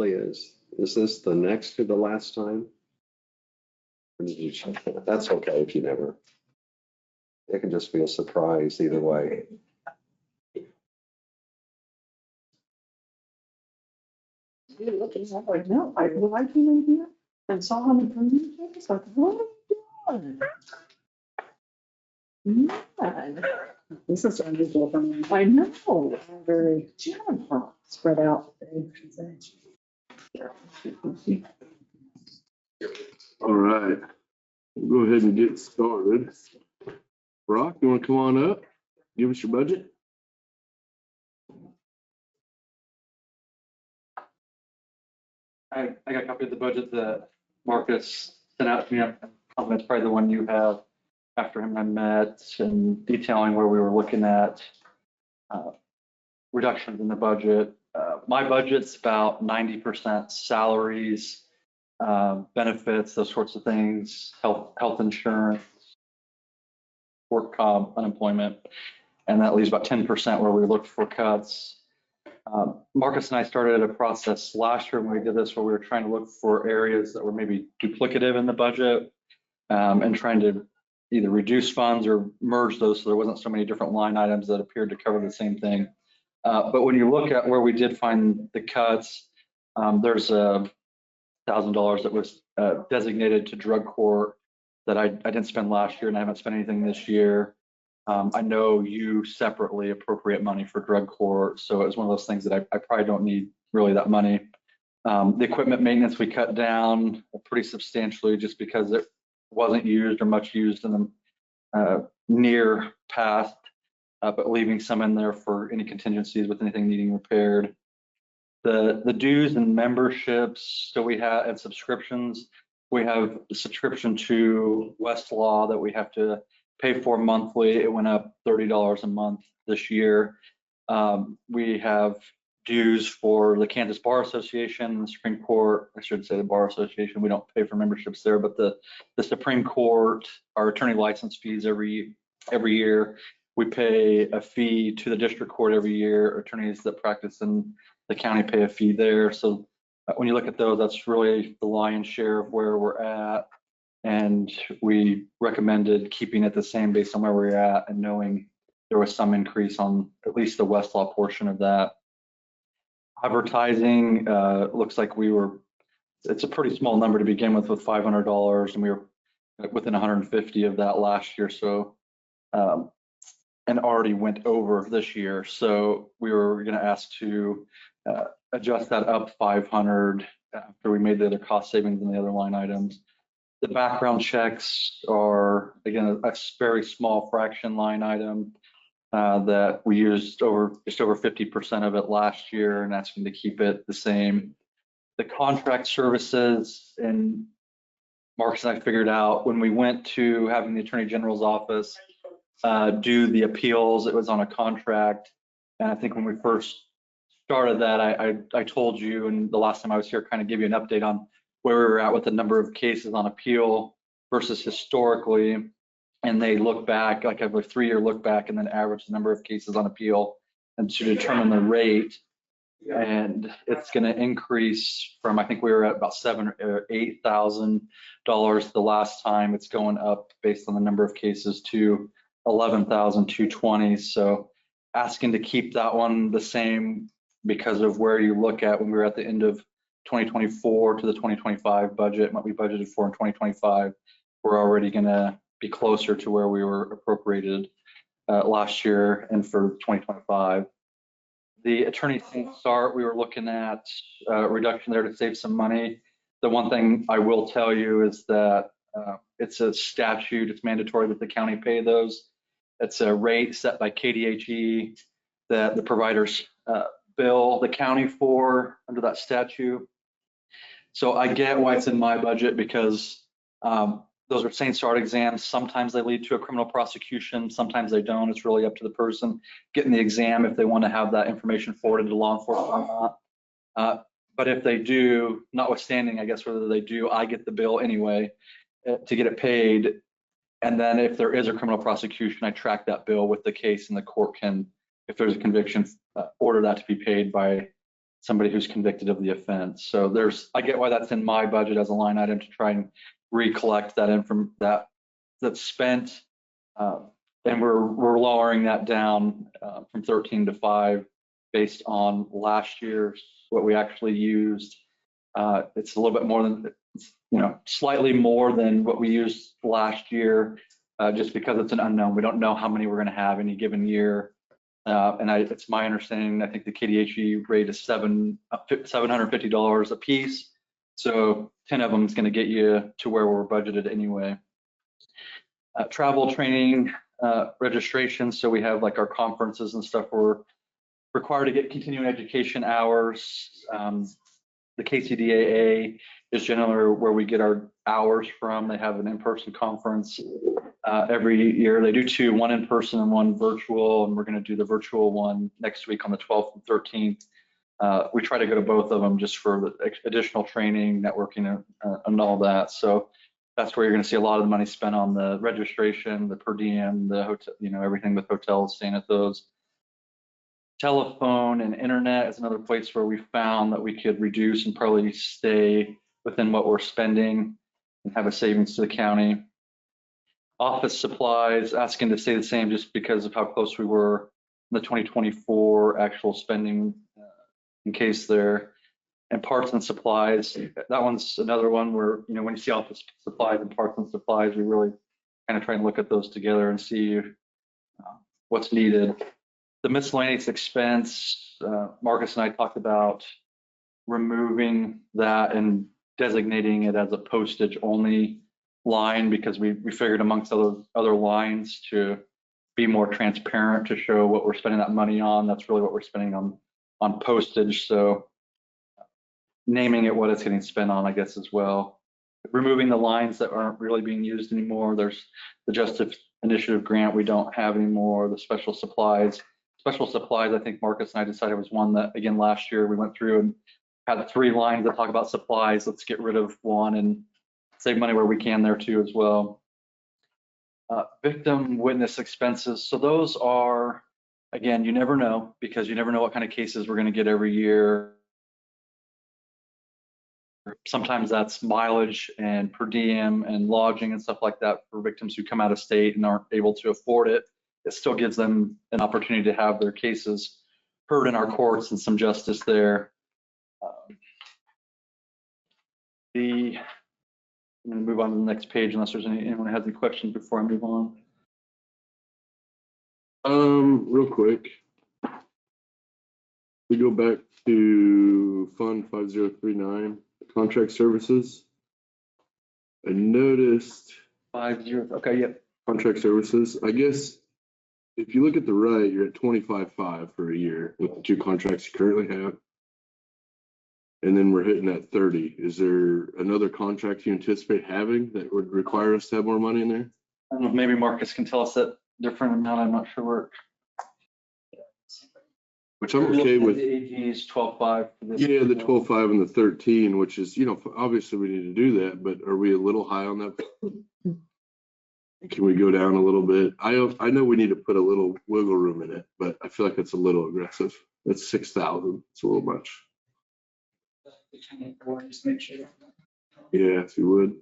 is this the next to the last time? Or did you check that? That's okay if you never. It can just be a surprise either way. You're looking at like, no, when I came in here and saw him in the it's like, what are you doing? Man, this is unusual for me. I know, very spread out. All right, we'll go ahead and get started. Brock, you want to come on up? Give us your budget? I got a copy of the budget that Marcus sent out to me. I'm confident it's probably the one you have after him and I met, and detailing where we were looking at reductions in the budget. My budget's about 90% salaries, benefits, those sorts of things, health insurance, work comp, unemployment, and that leaves about 10% where we looked for cuts. Marcus and I started a process last year when we did this where we were trying to look for areas that were maybe duplicative in the budget, and trying to either reduce funds or merge those so there wasn't so many different line items that appeared to cover the same thing. But when you look at where we did find the cuts, there's $1,000 that was designated to drug court that I didn't spend last year, and I haven't spent anything this year. I know you separately appropriate money for drug court, so it was one of those things that I probably don't need really that money. The equipment maintenance we cut down pretty substantially just because it wasn't used or much used in the near past, but leaving some in there for any contingencies with anything needing repaired. The dues and memberships, so we have, and subscriptions, we have a subscription to Westlaw that we have to pay for monthly. It went up $30 a month this year. We have dues for the Kansas Bar Association, the Supreme Court. I should say the Bar Association. We don't pay for memberships there, but the Supreme Court, our attorney license fees every year. We pay a fee to the district court every year. Attorneys that practice in the county pay a fee there. So when you look at those, that's really the lion's share of where we're at. And we recommended keeping it the same based on where we're at and knowing there was some increase on at least the Westlaw portion of that. Advertising, looks like it's a pretty small number to begin with $500, and we were within 150 of that last year. So, and already went over this year. So we were going to ask to adjust that up 500 after we made the other cost savings in the other line items. The background checks are, again, a very small fraction line item that we used just over 50% of it last year, and asking to keep it the same. The contract services, and Marcus and I figured out when we went to having the Attorney General's office do the appeals, it was on a contract. And I think when we first started that, I told you, and the last time I was here, kind of give you an update on where we were at with the number of cases on appeal versus historically. And they look back, like I have a 3-year look back, and then average the number of cases on appeal and to determine the rate. And it's going to increase from, I think we were at about $7,000 or $8,000 the last time. It's going up based on the number of cases to $11,220. So asking to keep that one the same because of where you look at when we were at the end of 2024 to the 2025 budget, what we budgeted for in 2025, we're already going to be closer to where we were appropriated last year and for 2025. The attorney start, we were looking at a reduction there to save some money. The one thing I will tell you is that it's a statute, it's mandatory that the county pay those. It's a rate set by KDHE that the providers bill the county for under that statute. So I get why it's in my budget, because those are St. Start exams. Sometimes they lead to a criminal prosecution, sometimes they don't. It's really up to the person getting the exam if they want to have that information forwarded to law enforcement or not. But if they do, notwithstanding, I guess, whether they do, I get the bill anyway to get it paid. And then if there is a criminal prosecution, I track that bill with the case, and the court can, if there's a conviction, order that to be paid by somebody who's convicted of the offense. So I get why that's in my budget as a line item to try and recollect that's spent. And we're lowering that down from 13 to 5 based on last year's, what we actually used. It's a little bit more than, slightly more than what we used last year, just because it's an unknown. We don't know how many we're going to have any given year. It's my understanding, I think the KDHE rate is $750 a piece. So 10 of them is going to get you to where we're budgeted anyway. Travel, training, registration. So we have like our conferences and stuff. We're required to get continuing education hours. The KCDAA is generally where we get our hours from. They have an in-person conference every year. They do two, one in person and one virtual, and we're going to do the virtual one next week on the 12th and 13th. We try to go to both of them just for the additional training, networking, and all that. So that's where you're going to see a lot of the money spent on the registration, the per diem, the hotel, everything with hotels, staying at those. Telephone and internet is another place where we found that we could reduce and probably stay within what we're spending and have a savings to the county. Office supplies, asking to stay the same just because of how close we were in the 2024 actual spending in case there. And parts and supplies, that one's another one where, when you see office supplies and parts and supplies, we really kind of try and look at those together and see what's needed. The miscellaneous expense, Marcus and I talked about removing that and designating it as a postage only line, because we figured amongst other lines to be more transparent, to show what we're spending that money on. That's really what we're spending on postage. So naming it what it's getting spent on, I guess, as well. Removing the lines that aren't really being used anymore. There's the Justice Initiative grant we don't have anymore, the special supplies. Special supplies, I think Marcus and I decided was one that, again, last year we went through and had 3 lines that talk about supplies. Let's get rid of one and save money where we can there too as well. Victim witness expenses. So those are, again, you never know, because you never know what kind of cases we're going to get every year. Sometimes that's mileage and per diem and lodging and stuff like that for victims who come out of state and aren't able to afford it. It still gives them an opportunity to have their cases heard in our courts and some justice there. I'm going to move on to the next page unless there's anyone who has any questions before I move on. Real quick. We go back to Fund 5039, contract services. I noticed 50, okay, yep. Contract services, I guess if you look at the right, you're at 25.5 for a year with the 2 contracts you currently have. And then we're hitting at 30. Is there another contract you anticipate having that would require us to have more money in there? I don't know, maybe Marcus can tell us that different amount. I'm not sure where. Which I'm okay with. The AG's 12.5. Yeah, the 12.5 and the 13, which is, obviously we need to do that, but are we a little high on that? Can we go down a little bit? I know we need to put a little wiggle room in it, but I feel like it's a little aggressive. That's 6,000. It's a little much. Just make sure. Yeah, if you would.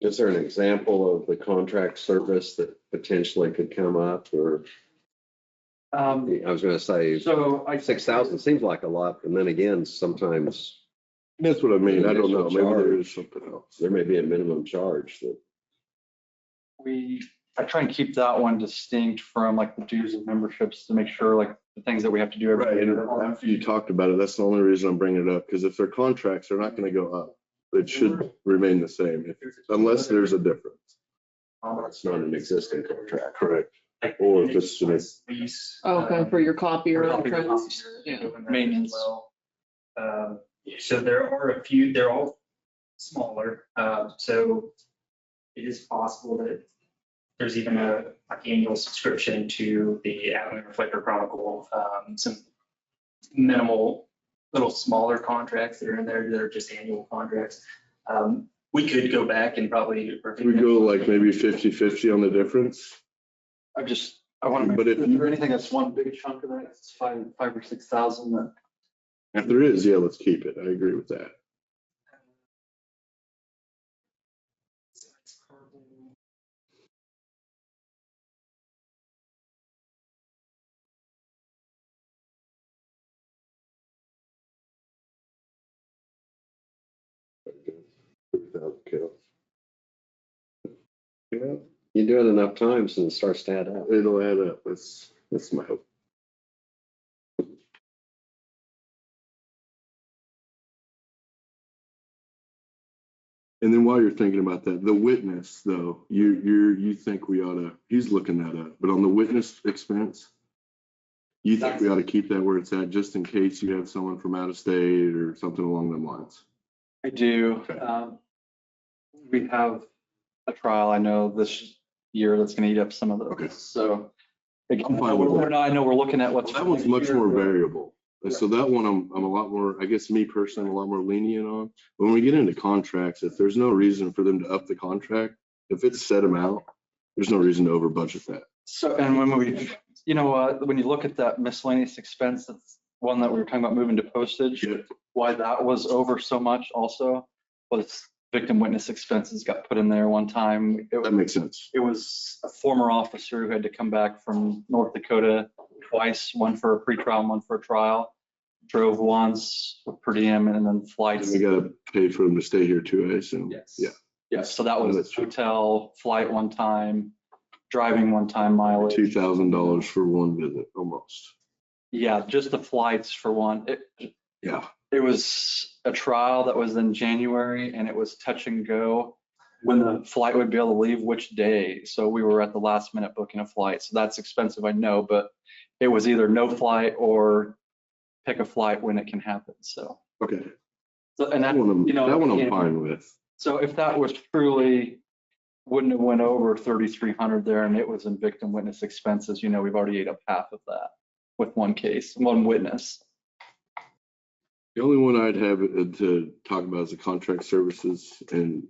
Is there an example of the contract service that potentially could come up, or? I was going to say, So 6,000 seems like a lot, and then again, sometimes That's what I mean. I don't know. Maybe there is something else. there may be a minimum charge that. I try and keep that one distinct from like the dues and memberships to make sure like the things that we have to do every Right. year. And after you talked about it, that's the only reason I'm bringing it up, because if they're contracts, they're not going to go up. It should remain the same unless there's a difference. It's not an existing contract. Correct. Or if it's an lease. Okay, for your copier. Copier. Yeah. Maintenance. So there are a few, they're all smaller. So it is possible that there's even a like annual subscription to the Abilene Reflector Chronicle. Some minimal, little smaller contracts that are in there that are just annual contracts. We could go back and probably. we go like maybe 50-50 on the difference. I'm just I want to But make, if is you- there anything that's one big chunk of that, it's five or 6,000 that If there is, yeah, let's keep it. I agree with that. Okay. Yeah, You do it enough times and it starts to add up. it'll add up. That's my hope. And then while you're thinking about that, the witness though, you think we ought to, he's looking that up, but on the witness expense, you think we ought to keep that where it's at just in case you have someone from out of state or something along them lines? I do. Okay. We have a trial, I know this year that's gonna eat up some of those. Okay. So. Again, I'm fine with that. I know we're looking at what's. That one's much more variable. So that one, I'm a lot more, I guess me personally, I'm a lot more lenient on. When we get into contracts, if there's no reason for them to up the contract, if it's set amount, there's no reason to over budget that. So, and when we, you know, when you look at that miscellaneous expense, that's one that we were talking about moving to postage, Yeah. why that was over so much also was victim witness expenses got put in there one time. That makes sense. It was a former officer who had to come back from North Dakota twice, one for a pretrial and one for a trial. Drove once per diem and then And flights. we gotta pay for them to stay here too, I assume. Yes. Yeah. Yeah, so that was That's true. hotel, flight one time, driving one time mileage. $2,000 for one visit, almost. Yeah, just the flights for one. Yeah. It was a trial that was in January and it was touch and go when the flight would be able to leave which day. So we were at the last minute booking a flight. So that's expensive, I know, but it was either no flight or pick a flight when it can happen. So, Okay. and that, That one you know, I'm again, fine with. so if that was truly, wouldn't have went over 3,300 there and it was in victim witness expenses, you know, we've already ate up half of that with one case, one witness. The only one I'd have to talk about is the contract services, and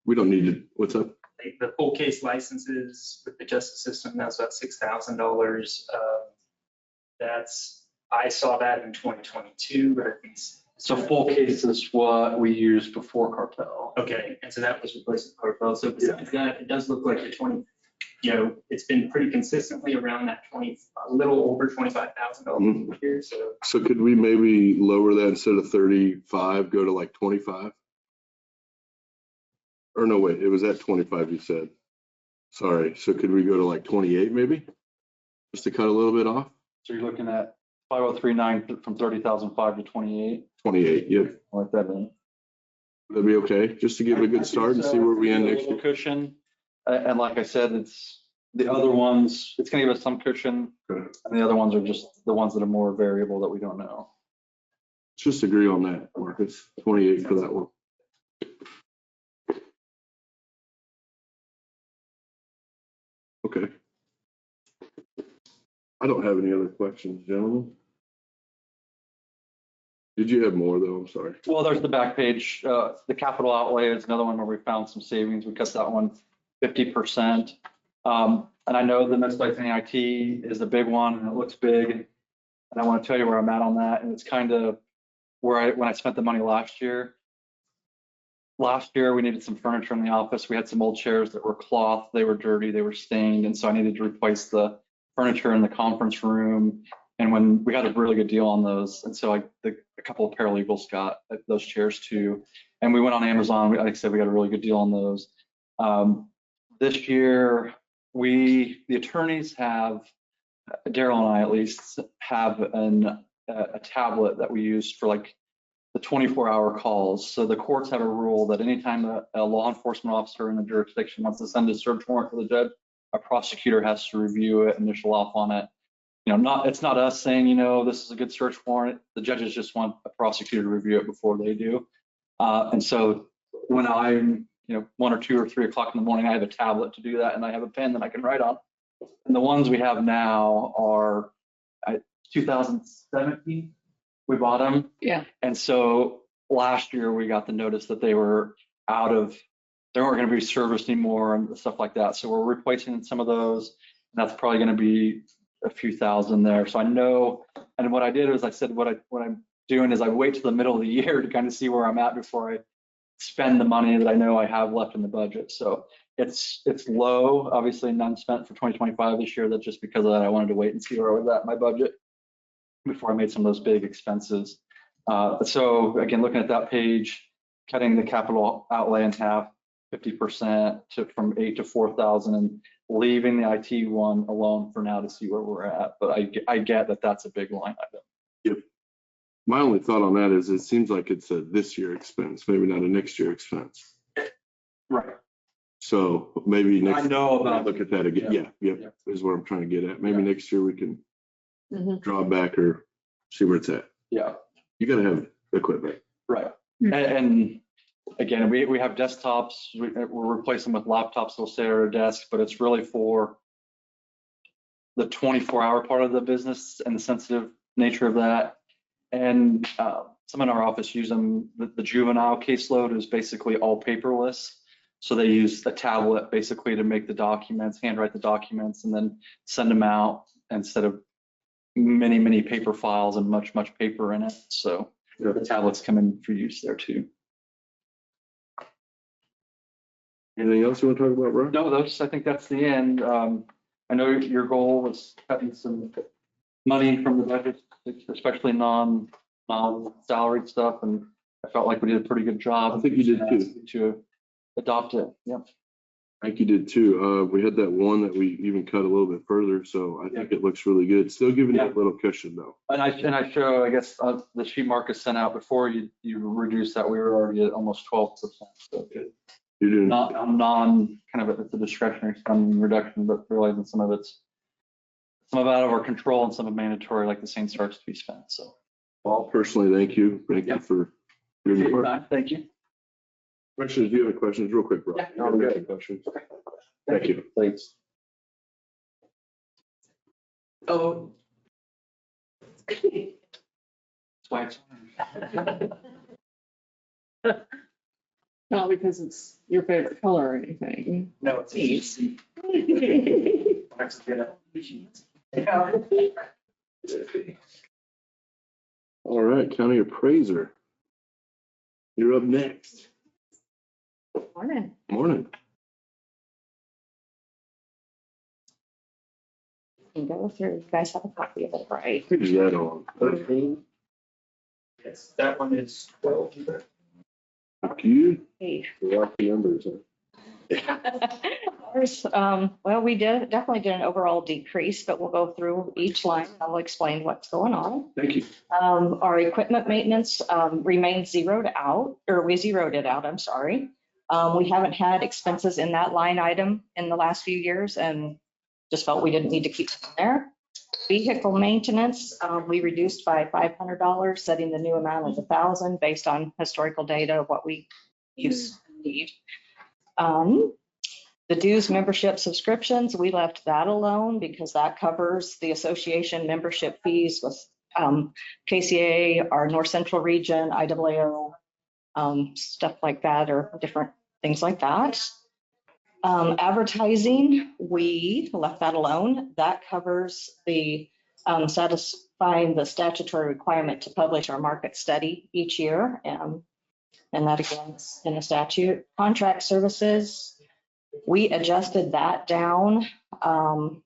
we don't need to, what's up? Like the full case licenses with the justice system, that's about $6,000. I saw that in 2022, but I think. So full case is what we used before cartel. Okay, and so that was replacing cartel. So besides that, it does look like the 20, you know, it's been pretty consistently around that 20, a little over $25,000 a year, so. So could we maybe lower that instead of 35, go to like 25? Or no, wait, it was at 25 you said. Sorry, so could we go to like 28 maybe? Just to cut a little bit off? So you're looking at 5,039 from 30,005 to 28, 28, yeah, like that. In. that'd be okay, just to give it a good start and see where we end next year. Cushion, and like I said, it's the other ones, it's gonna give us some cushion, Okay. and the other ones are just the ones that are more variable that we don't know. Let's just agree on that, Marcus, 28 for that one. Okay. I don't have any other questions, gentlemen. Did you have more though? I'm sorry. Well, there's the back page, the capital outlay is another one where we found some savings. We cut that one 50%. And I know the misplacing IT is the big one and it looks big. And I want to tell you where I'm at on that. And it's kind of where when I spent the money last year. Last year, we needed some furniture in the office. We had some old chairs that were cloth. They were dirty, they were stained. And so I needed to replace the furniture in the conference room. And when we had a really good deal on those, and so a couple of paralegals got those chairs too. And we went on Amazon. Like I said, we got a really good deal on those. This year, the attorneys have, Daryl and I at least, have a tablet that we use for like the 24-hour calls. So the courts have a rule that anytime a law enforcement officer in the jurisdiction wants to send a search warrant to the judge, a prosecutor has to review it, initial off on it. You know, it's not us saying, you know, this is a good search warrant. The judges just want a prosecutor to review it before they do. And so when I'm, 1 or 2 or 3 o'clock in the morning, I have a tablet to do that, and I have a pen that I can write on. And the ones we have now are 2017. We bought them. Yeah. And so last year we got the notice that they weren't going to be serviced anymore and stuff like that. So we're replacing some of those. That's probably going to be a few thousand there. So I know, and what I did was I said, what I'm doing is I wait till the middle of the year to kind of see where I'm at before I spend the money that I know I have left in the budget. So it's low, obviously none spent for 2025 this year. That's just because of that. I wanted to wait and see where I was at in my budget before I made some of those big expenses. So again, looking at that page, cutting the capital outlay in half, 50% from 8 to 4,000, and leaving the IT one alone for now to see where we're at. But I get that that's a big line item. My only thought on that is it seems like it's a this year expense, maybe not a next year expense. Right. So maybe next. I know about. Look at that again. Yeah, is what I'm trying to get at. Maybe next year we can Mhm. draw back or see where it's at. Yeah. You gotta have equipment. Right. And again, we have desktops. We're replacing with laptops that'll stay at our desk, but it's really for the 24-hour part of the business and the sensitive nature of that. And some in our office use them. The juvenile caseload is basically all paperless. So they use a tablet basically to make the documents, handwrite the documents, and then send them out instead of many paper files and much paper in it. So the tablets come in for use there too. Anything else you want to talk about, Brian? No, I think that's the end. I know your goal was cutting some money from the budget, especially non-salaried stuff, and I felt like we did a pretty good job. I think you did too. To adopt it. Yep. I think you did too. We had that one that we even cut a little bit further, so I think it looks really good. Still giving it a little cushion though. And I show, I guess, the sheet Marcus sent out before you reduced that, we were already at almost 12%. So good. You're doing. Not kind of it's a discretionary spending reduction, but realizing some of it out of our control and some of mandatory, like the same starts to be spent. So. Paul, personally, thank you. Thank you for doing your part. Thank you. Questions? Do you have any questions? Real quick, Rob. Yeah. No, we got any questions. Thank you. Thanks. Oh. That's why it's. Not because it's your favorite color or anything. No, it's easy. All right, county appraiser. You're up next. Morning. Morning. You can go through. You guys have a copy of it, right? Who's that on? 13? Yes, that one is 12. Thank you. Hey. We like the numbers. Ours, well, we definitely did an overall decrease, but we'll go through each line. I'll explain what's going on. Thank you. Our equipment maintenance remains zeroed out, or we zeroed it out, I'm sorry. We haven't had expenses in that line item in the last few years and just felt we didn't need to keep it there. Vehicle maintenance, we reduced by $500, setting the new amount of $1,000 based on historical data of what we used to need. The dues membership subscriptions, we left that alone because that covers the association membership fees with KCA, our North Central region, IAAO, stuff like that, or different things like that. Advertising, we left that alone. That covers the satisfying the statutory requirement to publish our market study each year. And that again is in the statute. Contract services, we adjusted that down about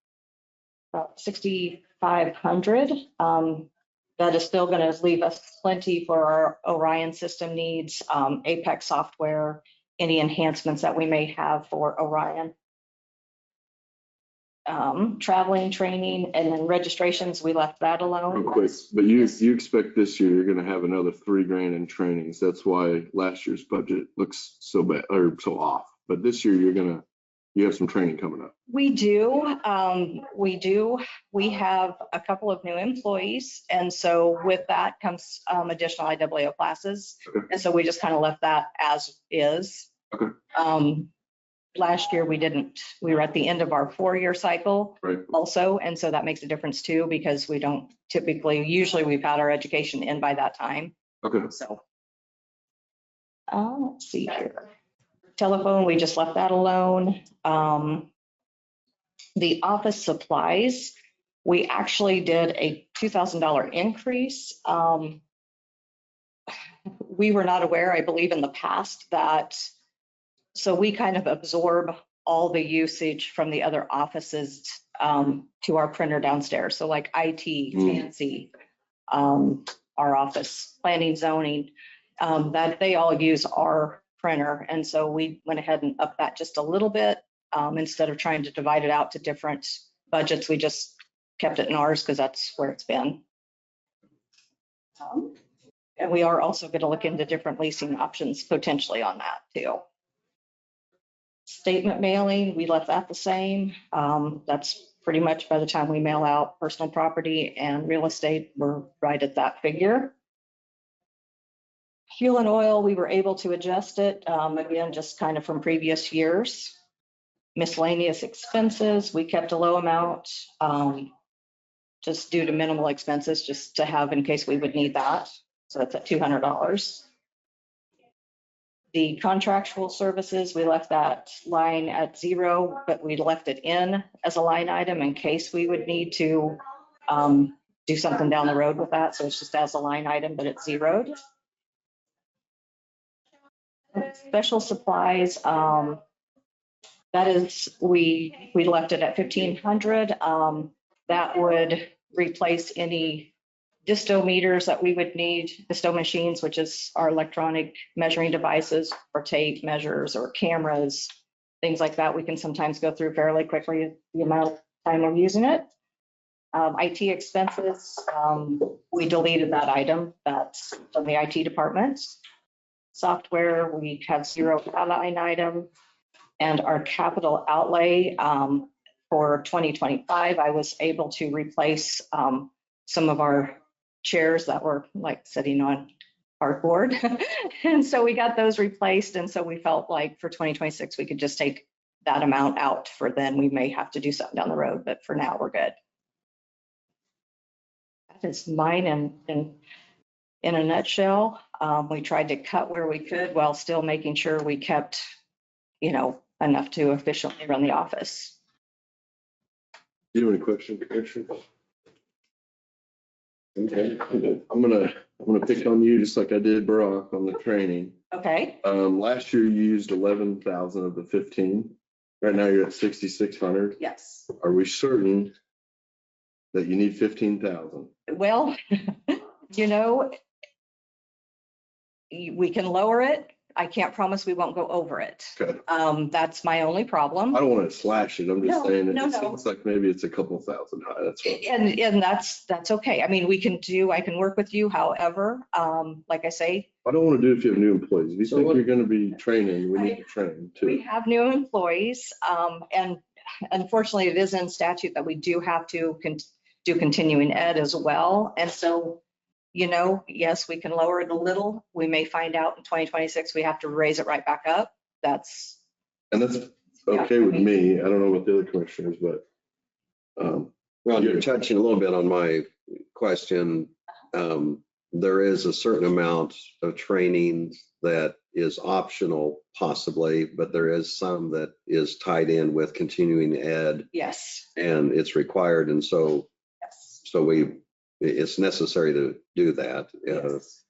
6,500. That is still going to leave us plenty for our Orion system needs, Apex software, any enhancements that we may have for Orion. Traveling, training, and then registrations, we left that alone. Real quick, but you expect this year you're gonna have another $3,000 in trainings. That's why last year's budget looks so bad or so off. But this year you have some training coming up. We do. We have a couple of new employees. And so with that comes additional IAAO classes. Okay. And so we just kind of left that as is. Okay. Last year we were at the end of our 4-year cycle. Right. Also. And so that makes a difference too, because we don't usually we've had our education in by that time. Okay. So let's see here. Telephone, we just left that alone. The office supplies, we actually did a $2,000 increase. We were not aware, I believe in the past, that, so we kind of absorb all the usage from the other offices to our printer downstairs. So like IT, Tansy, our office, planning, zoning, that they all use our printer. And so we went ahead and upped that just a little bit. Instead of trying to divide it out to different budgets, we just kept it in ours because that's where it's been. And we are also going to look into different leasing options potentially on that too. Statement mailing, we left that the same. That's pretty much by the time we mail out personal property and real estate, we're right at that figure. Fuel and oil, we were able to adjust it, again, just kind of from previous years. Miscellaneous expenses, we kept a low amount, just due to minimal expenses, just to have in case we would need that. So that's at $200. The contractual services, we left that line at 0, but we left it in as a line item in case we would need to do something down the road with that. So it's just as a line item, but it's zeroed. Special supplies, that is, we left it at 1,500. That would replace any disto meters that we would need, disto machines, which is our electronic measuring devices or tape measures or cameras, things like that. We can sometimes go through fairly quickly the amount of time we're using it. IT expenses, we deleted that item. That's from the IT department. Software, we have 0 line item. And our capital outlay for 2025, I was able to replace some of our chairs that were like sitting on cardboard. And so we got those replaced. And so we felt like for 2026, we could just take that amount out for then. We may have to do something down the road, but for now we're good. That is mine in a nutshell. We tried to cut where we could while still making sure we kept, enough to efficiently run the office. Do you have any questions, Commissioner? Okay, I'm gonna pick on you just like I did Brock on the training. Okay. Last year you used 11,000 of the 15. Right now you're at 6,600. Yes. Are we certain that you need 15,000? Well, we can lower it. I can't promise we won't go over it. Okay. That's my only problem. I don't want to slash it. I'm just No, saying it no, just no. seems like maybe it's a couple thousand high. That's what. And that's okay. I mean, I can work with you. However, like I say, I don't want to do it if you have new employees. If you So think what- you're going to be training, we need to train we too. have new employees. And unfortunately, it is in statute that we do have to do continuing ed as well. And so, yes, we can lower it a little. We may find out in 2026, we have to raise it right back up. That's Okay with me. I don't know what the other commissioners, but Well, you're touching a little bit on my question. There is a certain amount of training that is optional possibly, but there is some that is tied in with continuing ed yes. and it's required. And so Yes. it's necessary to do that. Yes.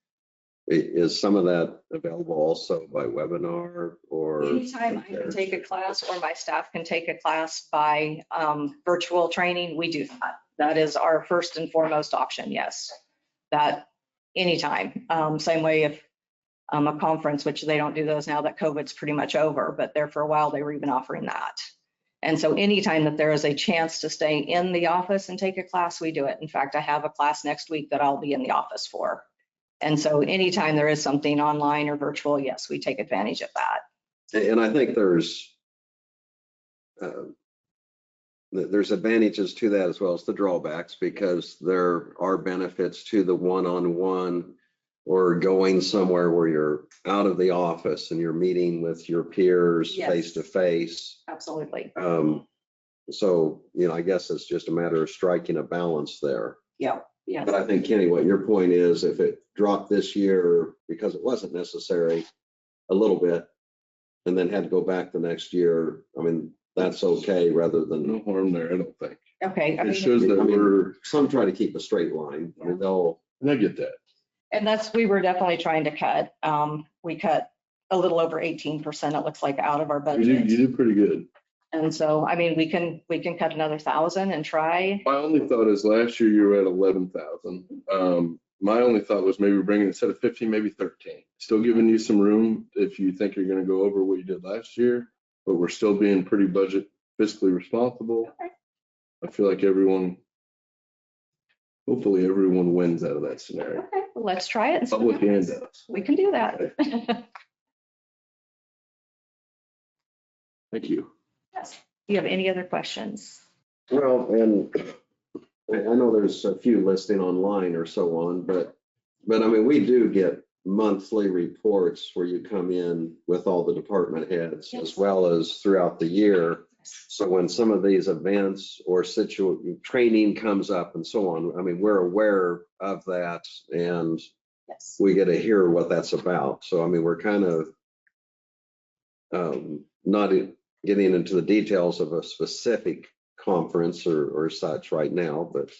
Is some of that available also by webinar or? Anytime I can take a class or my staff can take a class by virtual training, we do that. That is our first and foremost option, yes. That anytime. Same way if a conference, which they don't do those now that COVID's pretty much over, but there for a while they were even offering that. And so anytime that there is a chance to stay in the office and take a class, we do it. In fact, I have a class next week that I'll be in the office for. And so anytime there is something online or virtual, yes, we take advantage of that. And I think there's advantages to that as well as the drawbacks, because there are benefits to the one-on-one or going somewhere where you're out of the office and you're meeting with your peers Yes. face to face. Absolutely. So, I guess it's just a matter of striking a balance there. Yeah. Yes. But I think, Kenny, what your point is, if it dropped this year because it wasn't necessary a little bit, and then had to go back the next year, I mean, that's okay rather No than, harm there, I don't think. Okay. I It mean, shows that I mean, we're, some try to keep a straight line. I mean, they'll, and I get that. and we were definitely trying to cut. We cut a little over 18%, it looks like, out of our You budget. did pretty good. And so, I mean, we can cut another 1,000 and try. My only thought is last year you were at 11,000. My only thought was maybe bringing instead of 15, maybe 13. Still giving you some room if you think you're gonna go over what you did last year, but we're still being pretty budget fiscally responsible. Okay. I feel like hopefully everyone wins out of that scenario. Okay, well, let's try it. and see what Public and happens. us. We can do that. Thank you. Yes. Do you have any other questions? well, and I know there's a few listing online or so on, but I mean, we do get monthly reports where you come in with all the department heads as Yes. well as throughout the year. So when some of these events or training comes up and so on, I mean, we're aware of that and Yes. we get to hear what that's about. So, I mean, we're kind of not getting into the details of a specific conference or such right now, but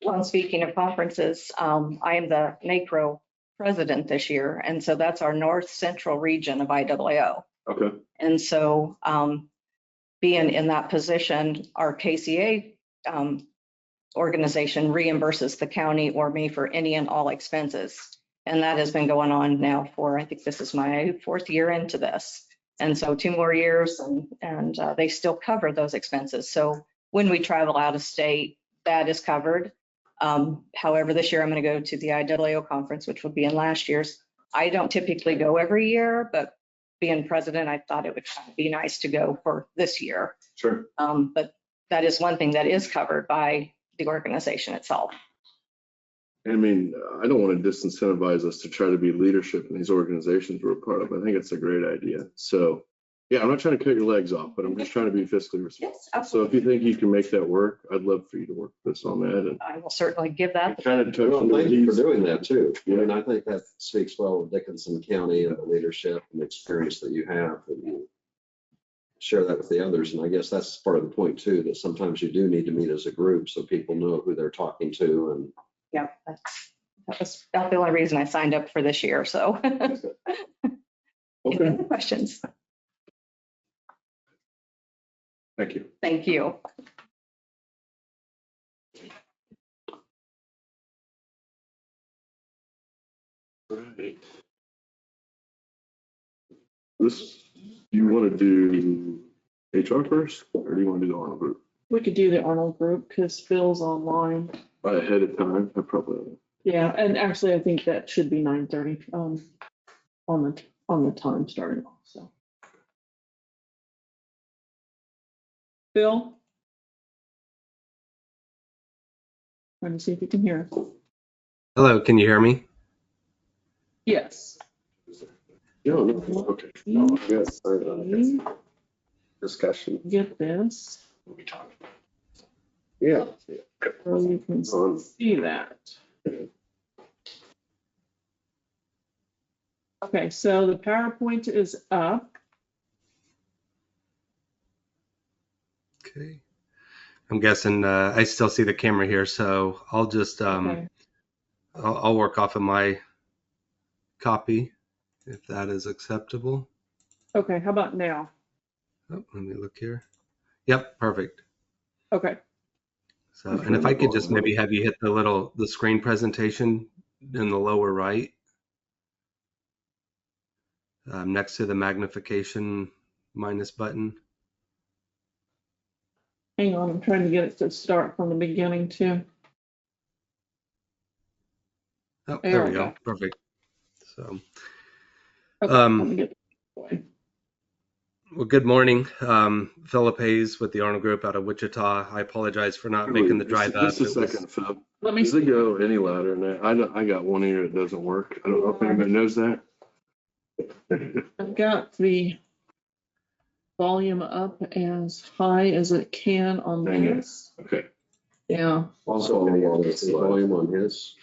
Well, and speaking of conferences, I am the NACRO president this year. And so that's our North Central region of IAAO. Okay. And so being in that position, our KCA organization reimburses the county or me for any and all expenses. And that has been going on now for, I think this is my 4th year into this. And so 2 more years and they still cover those expenses. So when we travel out of state, that is covered. However, this year I'm going to go to the IAAO conference, which would be in last year's. I don't typically go every year, but being president, I thought it would be nice to go for this year. Sure. But that is one thing that is covered by the organization itself. I mean, I don't want to disincentivize us to try to be leadership in these organizations we're a part of. I think it's a great idea. So, yeah, I'm not trying to cut your legs off, but I'm just trying to be fiscally responsible. Yes, So if you think you can make that work, I'd love for you to work with us on that. And I will certainly give that. kind of touch well, on thank you for these. doing that too. I mean, I think that speaks well of Dickinson County and the leadership and experience that you have, and you share that with the others. And I guess that's part of the point too, that sometimes you do need to meet as a group so people know who they're talking to. And Yeah, that was about the only reason I signed up for this year. So any Okay, other questions? thank you. Thank you. Right. This, you want to do HR first, or do you want to do the Arnold group? We could do the Arnold group because Phil's online. Ahead of time, I probably. Yeah, and actually I think that should be 9:30 on the time starting off, so. Phil? Trying to see if you can hear us. Hello, can you hear me? Yes. No, no, okay. no, good. Discussion. Get this, Yeah. so you can see that. Okay, so the PowerPoint is up. Okay. I'm guessing I still see the camera here, so I'll just Okay. I'll work off of my copy if that is acceptable. Okay, how about now? Oh, let me look here. Yep, perfect. Okay, So, and if I could just maybe have you hit the screen presentation in the lower right, next to the magnification minus button. hang on, I'm trying to get it to start from the beginning too. Oh, There there we we go. go. Perfect. So, Okay, let me get going. well, good morning. Philip Hayes with the Arnold Group out of Wichita. I apologize for not making the drive up. Just a It was- second, Phil. Let me Does it go any louder than that? I got one ear that doesn't work. I don't know if anybody knows that. I've got the volume up as high as it can on Dang it. this. Okay. Yeah, Also, the volume on his.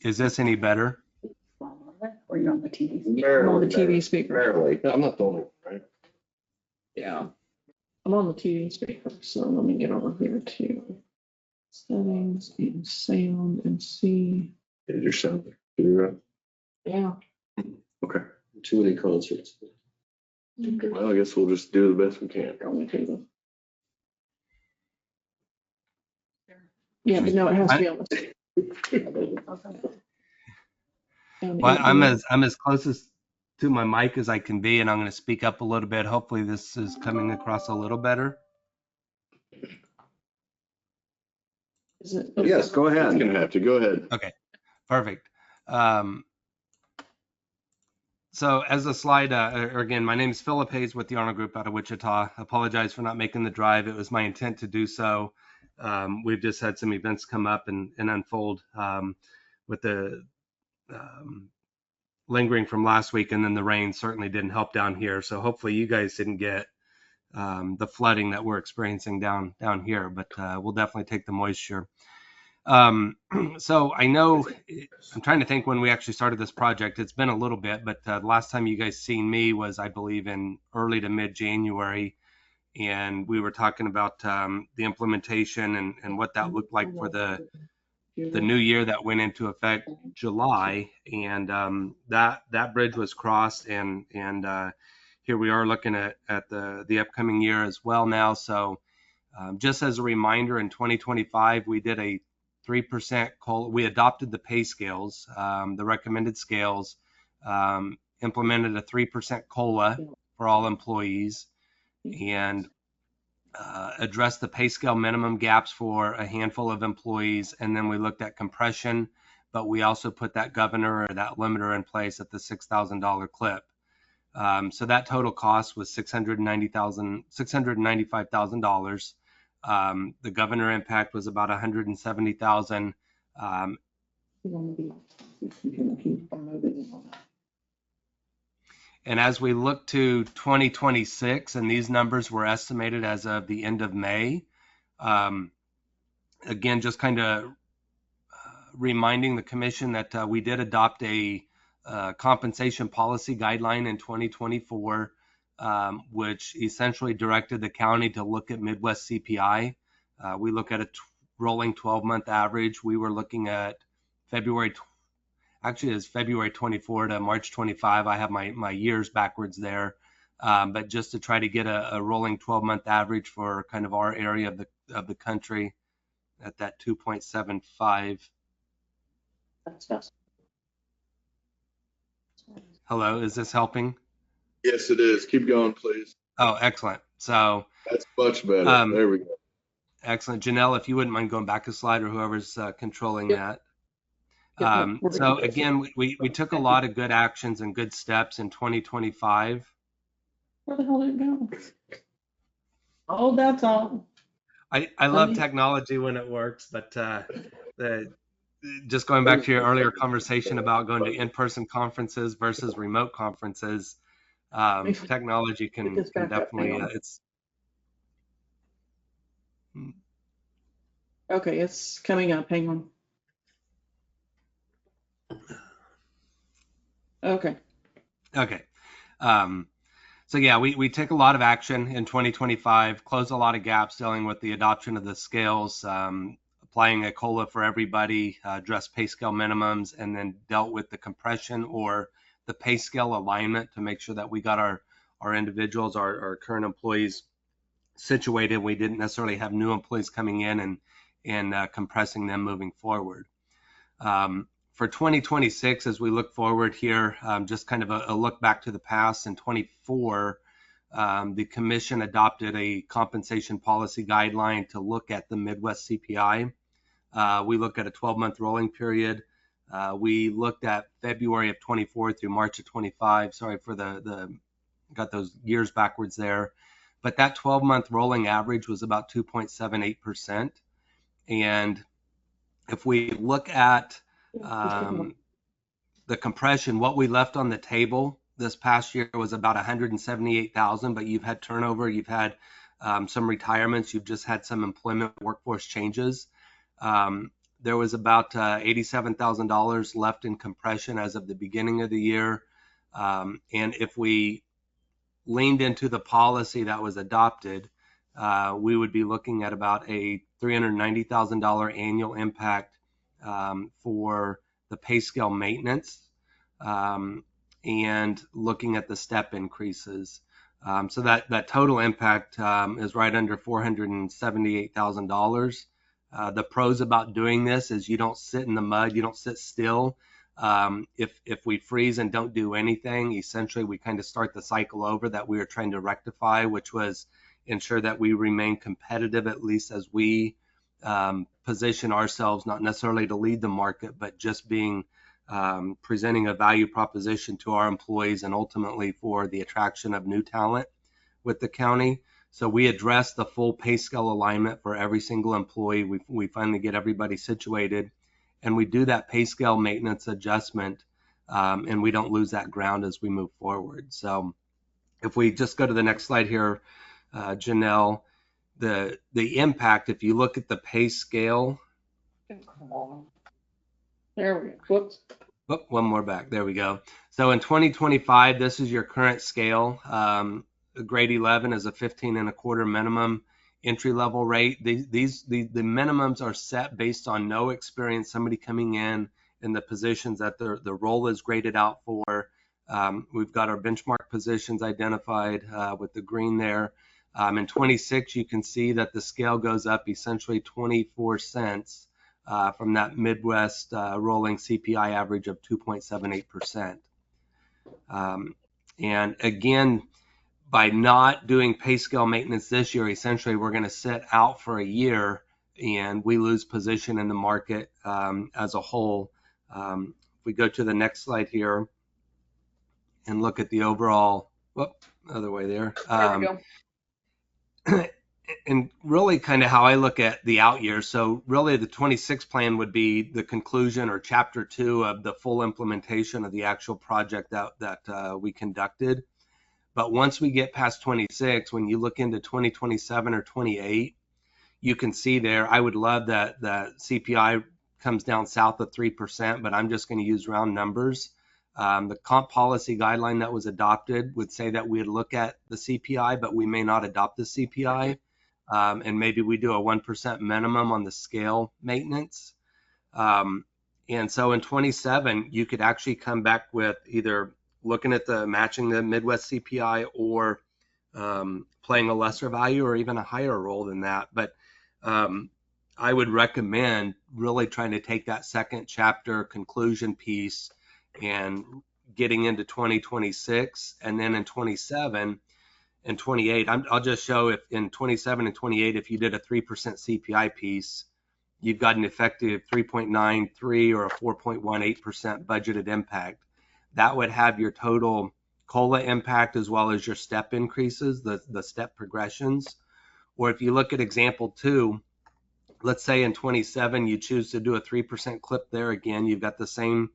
Is this any better? or you're on the TV. Barely, On the TV speaker. Barely. I'm not the only one, right? Yeah. I'm on the TV speaker, so let me get over here to settings and sound and see. Is your sound there? Yeah. Okay. Too many concerts. Well, I guess we'll just do the best we can. Yeah, but no, it has to be on the. Well, I'm as close to my mic as I can be, and I'm going to speak up a little bit. Hopefully this is coming across a little better. Is it? Yes, go It's ahead. gonna have to, go ahead. Okay, perfect. So as a slide, again, my name is Philip Hayes with the Arnold Group out of Wichita. Apologize for not making the drive. It was my intent to do so. We've just had some events come up and unfold with the lingering from last week, and then the rain certainly didn't help down here. So hopefully you guys didn't get the flooding that we're experiencing down here, but we'll definitely take the moisture. So I know, I'm trying to think when we actually started this project. It's been a little bit, but the last time you guys seen me was, I believe, in early to mid-January, and we were talking about the implementation and what that looked like for the new year that went into effect July, and that bridge was crossed, and here we are looking at the upcoming year as well now. So just as a reminder, in 2025 we did a 3% COLA. We adopted the pay scales, the recommended scales, implemented a 3% COLA for all employees, and addressed the pay scale minimum gaps for a handful of employees. And then we looked at compression, but we also put that governor or that limiter in place at the $6,000 clip. So that total cost was $695,000. The governor impact was about $170,000. And as we look to 2026, and these numbers were estimated as of the end of May, again, just kind of reminding the commission that we did adopt a compensation policy guideline in 2024, which essentially directed the county to look at Midwest CPI. We look at a rolling 12-month average. We were looking at February 24 to March 25. I have my years backwards there, but just to try to get a rolling 12-month average for kind of our area of the country at that 2.75. Hello, is this helping? Yes, it is. Keep going, please. Oh, excellent. So That's much better. There we go. Excellent. Janelle, if you wouldn't mind going back a slide, or whoever's controlling that. So again, we took a lot of good actions and good steps in 2025. Where the hell did it go? Oh, that's all. I love technology when it works, but just going back to your earlier conversation about going to in-person conferences versus remote conferences, technology can definitely, Okay, it's coming up. Hang on. Okay. So yeah, we take a lot of action in 2025, closed a lot of gaps dealing with the adoption of the scales, applying a COLA for everybody, addressed pay scale minimums, and then dealt with the compression or the pay scale alignment to make sure that we got our individuals, our current employees situated. We didn't necessarily have new employees coming in and compressing them moving forward. For 2026, as we look forward here, just kind of a look back to the past. In 24, the commission adopted a compensation policy guideline to look at the Midwest CPI. We looked at a 12-month rolling period. We looked at February of 24 through March of 25. Sorry for got those years backwards there. But that 12-month rolling average was about 2.78%. And if we look at the compression, what we left on the table this past year was about 178,000, but you've had turnover, you've had some retirements, you've just had some employment workforce changes. There was about $87,000 left in compression as of the beginning of the year. And if we leaned into the policy that was adopted, we would be looking at about a $390,000 annual impact for the pay scale maintenance, and looking at the step increases. So that total impact is right under $478,000. The pros about doing this is you don't sit in the mud, you don't sit still. If we freeze and don't do anything, essentially we kind of start the cycle over that we were trying to rectify, which was ensure that we remain competitive, at least as we position ourselves, not necessarily to lead the market, but just being presenting a value proposition to our employees and ultimately for the attraction of new talent with the county. So we address the full pay scale alignment for every single employee. We finally get everybody situated, and we do that pay scale maintenance adjustment, and we don't lose that ground as we move forward. So if we just go to the next slide here, Janelle, the impact, if you look at the pay scale. There we go. Whoops. Oh, one more back. There we go. So in 2025, this is your current scale. Grade 11 is a 15.25 minimum entry level rate. The minimums are set based on no experience, somebody coming in the positions that the role is graded out for. We've got our benchmark positions identified with the green there. In 26, you can see that the scale goes up essentially 24 cents from that Midwest rolling CPI average of 2.78%. And again, by not doing pay scale maintenance this year, essentially we're going to sit out for a year and we lose position in the market as a whole. If we go to the next slide here and look at the overall, other way there. There we go. And really kind of how I look at the out years. So really the 26 plan would be the conclusion or chapter 2 of the full implementation of the actual project that we conducted. But once we get past 26, when you look into 2027 or 28, you can see there, I would love that the CPI comes down south of 3%, but I'm just going to use round numbers. The comp policy guideline that was adopted would say that we'd look at the CPI, but we may not adopt the CPI. And maybe we do a 1% minimum on the scale maintenance. And so in 27, you could actually come back with either looking at the matching the Midwest CPI or playing a lesser value or even a higher role than that. But I would recommend really trying to take that second chapter conclusion piece and getting into 2026, and then in 27 and 28, I'll just show if in 27 and 28, if you did a 3% CPI piece, you've got an effective 3.93 or a 4.18% budgeted impact. That would have your total COLA impact as well as your step increases, the step progressions. Or if you look at example 2, let's say in 27, you choose to do a 3% clip there again, you've got the same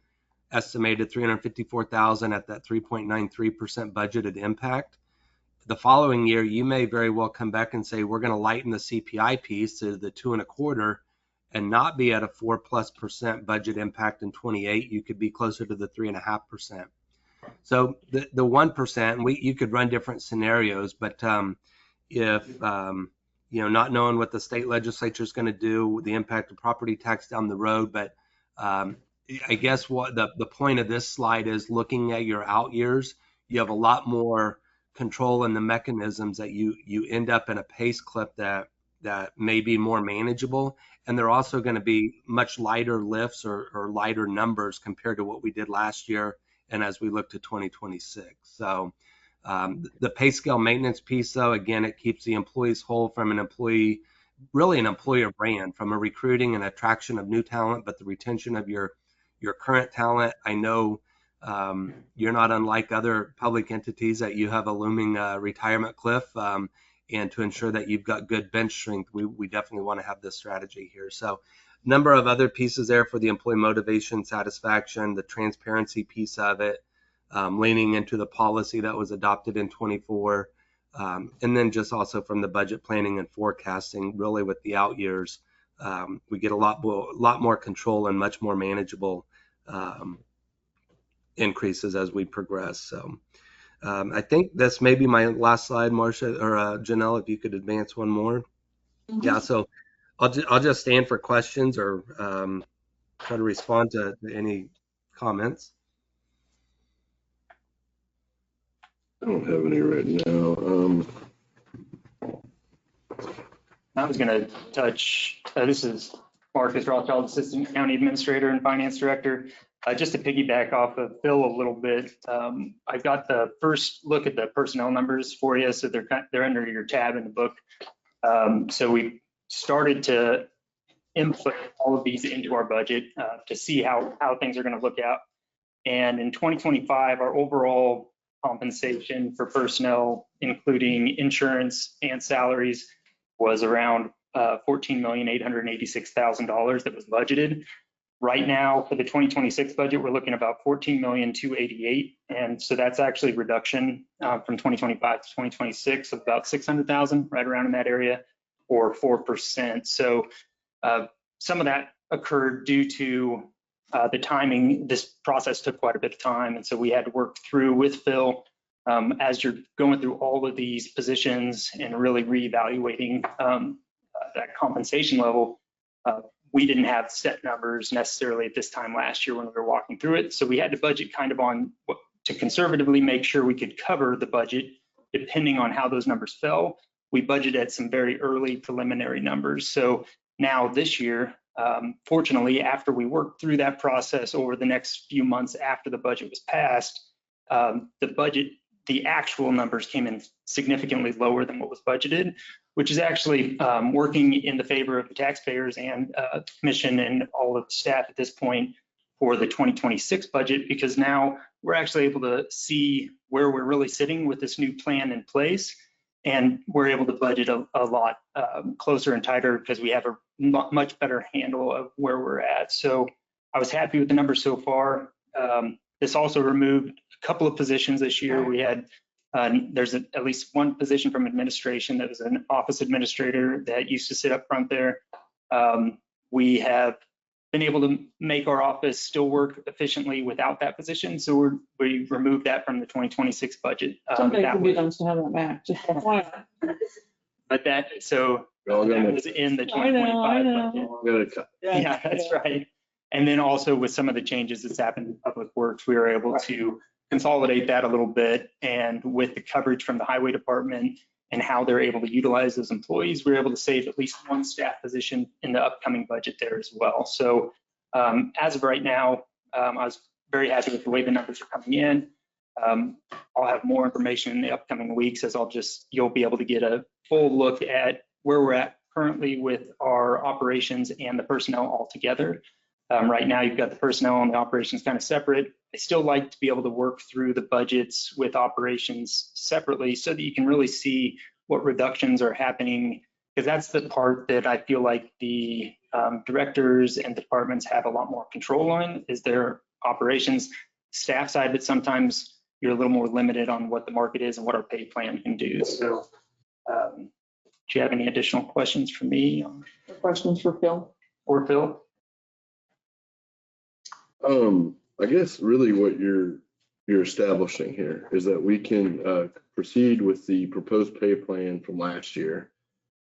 estimated 354,000 at that 3.93% budgeted impact. The following year, you may very well come back and say, we're going to lighten the CPI piece to the 2.25 and not be at a 4+% budget impact in 28. You could be closer to the 3.5%. So the 1%, you could run different scenarios, but if not knowing what the state legislature is going to do, the impact of property tax down the road, but I guess what the point of this slide is looking at your out years, you have a lot more control in the mechanisms that you end up in a pace clip that may be more manageable. And they're also going to be much lighter lifts or lighter numbers compared to what we did last year and as we look to 2026. So the pay scale maintenance piece, though, again, it keeps the employees whole from an employee, really an employer brand, from a recruiting and attraction of new talent, but the retention of your current talent. I know you're not unlike other public entities that you have a looming retirement cliff, and to ensure that you've got good bench strength, we definitely want to have this strategy here. So number of other pieces there for the employee motivation, satisfaction, the transparency piece of it, leaning into the policy that was adopted in 24, and then just also from the budget planning and forecasting, really with the out years, we get a lot more control and much more manageable increases as we progress. So I think this may be my last slide, Marcia or Janelle, if you could advance one more. Yeah, so I'll just stand for questions or try to respond to any comments. I don't have any right now. I was going to touch, this is Marcus Rothschild, Assistant County Administrator and Finance Director. Just to piggyback off of Bill a little bit, I've got the first look at the personnel numbers for you. So they're under your tab in the book. So we started to input all of these into our budget to see how things are going to look out. And in 2025, our overall compensation for personnel, including insurance and salaries, was around $14,886,000 that was budgeted. Right now, for the 2026 budget, we're looking about $14,288,000, and so that's actually a reduction from 2025 to 2026 of about $600,000, right around in that area, or 4%. So some of that occurred due to the timing. This process took quite a bit of time, and so we had to work through with Phil as you're going through all of these positions and really reevaluating that compensation level. We didn't have set numbers necessarily at this time last year when we were walking through it. So we had to budget kind of on to conservatively make sure we could cover the budget depending on how those numbers fell. We budgeted some very early preliminary numbers. So now this year, fortunately, after we worked through that process over the next few months after the budget was passed, the actual numbers came in significantly lower than what was budgeted, which is actually working in the favor of the taxpayers and commission and all of the staff at this point for the 2026 budget, because now we're actually able to see where we're really sitting with this new plan in place, and we're able to budget a lot closer and tighter because we have a much better handle of where we're at. So I was happy with the numbers so far. This also removed a couple of positions this year. We had there's at least one position from administration that was an office administrator that used to sit up front there. We have been able to make our office still work efficiently without that position. So we removed that from the 2026 budget. Somebody could be nice to have that back. But that was in the 2025 budget. Yeah, that's right. And then also with some of the changes that's happened in Public Works, we were able to consolidate that a little bit. And with the coverage from the Highway Department and how they're able to utilize those employees, we were able to save at least one staff position in the upcoming budget there as well. So as of right now, I was very happy with the way the numbers are coming in. I'll have more information in the upcoming weeks as you'll be able to get a full look at where we're at currently with our operations and the personnel all together. Right now, you've got the personnel and the operations kind of separate. I still like to be able to work through the budgets with operations separately so that you can really see what reductions are happening, because that's the part that I feel like the directors and departments have a lot more control on, is their operations staff side, but sometimes you're a little more limited on what the market is and what our pay plan can do. So do you have any additional questions for me? Questions for Phil? Or Phil? I guess really what you're establishing here is that we can proceed with the proposed pay plan from last year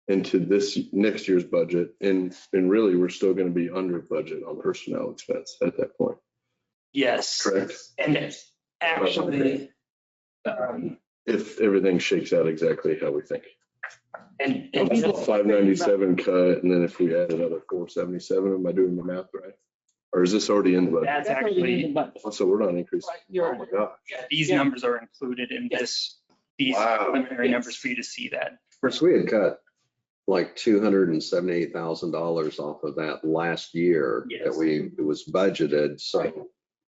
into this next year's budget, and really we're still going to be under budget on personnel expense at that point. Yes. Correct. And actually, if everything shakes out exactly how we think. and 597 cut, and then if we add another 477, am I doing the math right? Or is this already in the budget? that's actually, So we're not increasing. Oh my gosh. these numbers are included in these preliminary numbers for you to see that. Of course, we had cut like $278,000 off of that last year Yes. that it was budgeted. So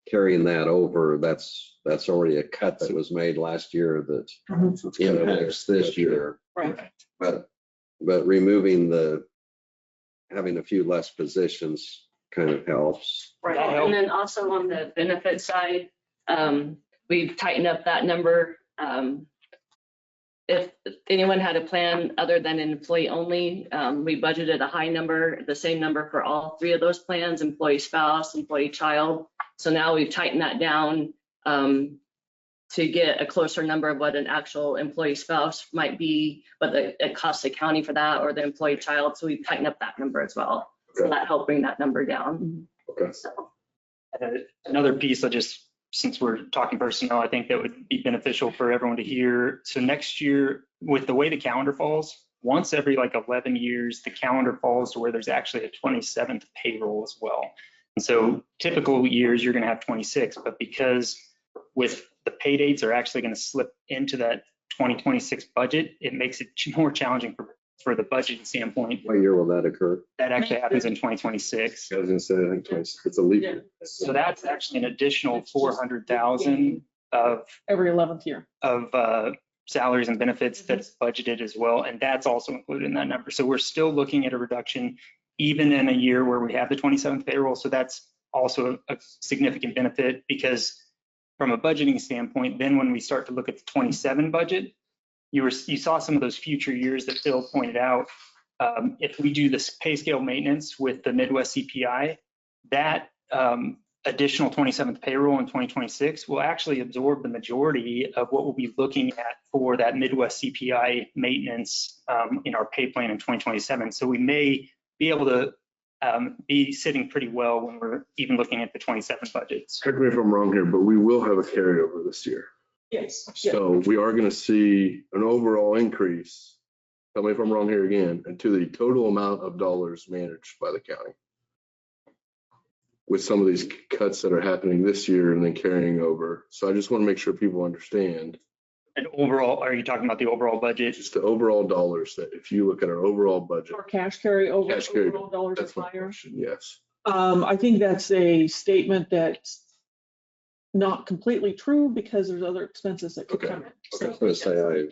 carrying that over, that's already a cut that was made last year that impacts this year. Right. But removing having a few less positions kind of helps. Right, and then also on the benefit side, we've tightened up that number. If anyone had a plan other than an employee only, we budgeted a high number, the same number for all three of those plans, employee spouse, employee child. So now we've tightened that down to get a closer number of what an actual employee spouse might be, what it costs the county for that, or the employee child. So we tighten up that number as well. So that helped bring that number down. Okay. So. And another piece, since we're talking personnel, I think that would be beneficial for everyone to hear. So next year, with the way the calendar falls, once every like 11 years, the calendar falls to where there's actually a 27th payroll as well. And so typical years, you're going to have 26, but because with the pay dates are actually going to slip into that 2026 budget, it makes it more challenging for the budgeting standpoint. What year will that occur? That actually happens in 2026. I was gonna say, I think it's a leap. year. So that's actually an additional 400,000 Every 11th year. of salaries and benefits that's budgeted as well. And that's also included in that number. So we're still looking at a reduction even in a year where we have the 27th payroll. So that's also a significant benefit, because from a budgeting standpoint, then when we start to look at the 27 budget, you saw some of those future years that Phil pointed out. If we do this pay scale maintenance with the Midwest CPI, that additional 27th payroll in 2026 will actually absorb the majority of what we'll be looking at for that Midwest CPI maintenance in our pay plan in 2027. So we may be able to be sitting pretty well when we're even looking at the 27 budgets. Correct me if I'm wrong here, but we will have a carryover this year. Yes. So we are gonna see an overall increase, tell me if I'm wrong here again, into the total amount of dollars managed by the county, with some of these cuts that are happening this year and then carrying over. So I just want to make sure people understand And overall, are you talking about the overall budget? just the overall dollars, that if you look at our overall budget, Or cash carryover, Cash carry, overall dollars that's are my higher. question, yes. I think that's a statement that's not completely true, because there's other expenses that could Okay. come in. I was gonna say,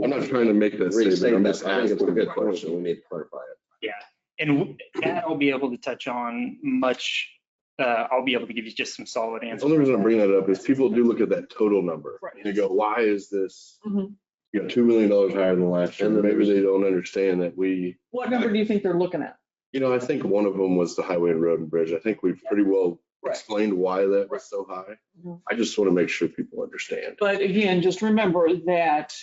I'm not trying to make that statement, restate I'm that. just I think it's a asking good a question. question. We need to clarify it. And that I'll be able to touch on much, I'll be able to give you just some solid The answers. only reason I bring that up is people do look at that total number Right. and they go, why is this, Mhm. you know, $2 million higher than last year? And then Maybe they don't understand that What number do you think they're looking at? I think one of them was the highway and road and bridge. I think we've pretty well Right. explained why that was so high. Mhm. I just want to make sure people understand. But again, just remember that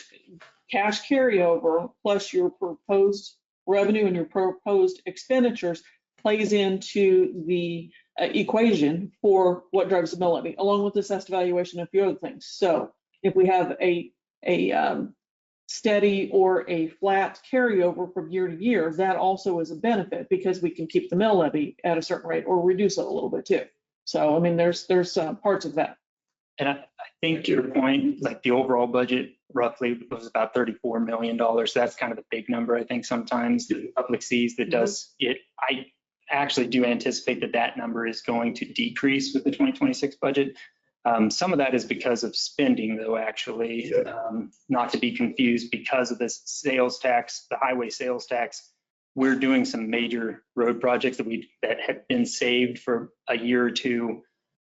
cash carryover plus your proposed revenue and your proposed expenditures plays into the equation for what drives the mill levy, along with assessed valuation and a few other things. So if we have a steady or a flat carryover from year to year, that also is a benefit, because we can keep the mill levy at a certain rate or reduce it a little bit too. So, I mean, there's parts of that. And I think to your point, like the overall budget roughly was about $34 million. That's kind of a big number, I think, sometimes the public sees that does it. I actually do anticipate that number is going to decrease with the 2026 budget. Some of that is because of spending, though, actually, not to be confused because of this sales tax, the highway sales tax. We're doing some major road projects that have been saved for a year or two.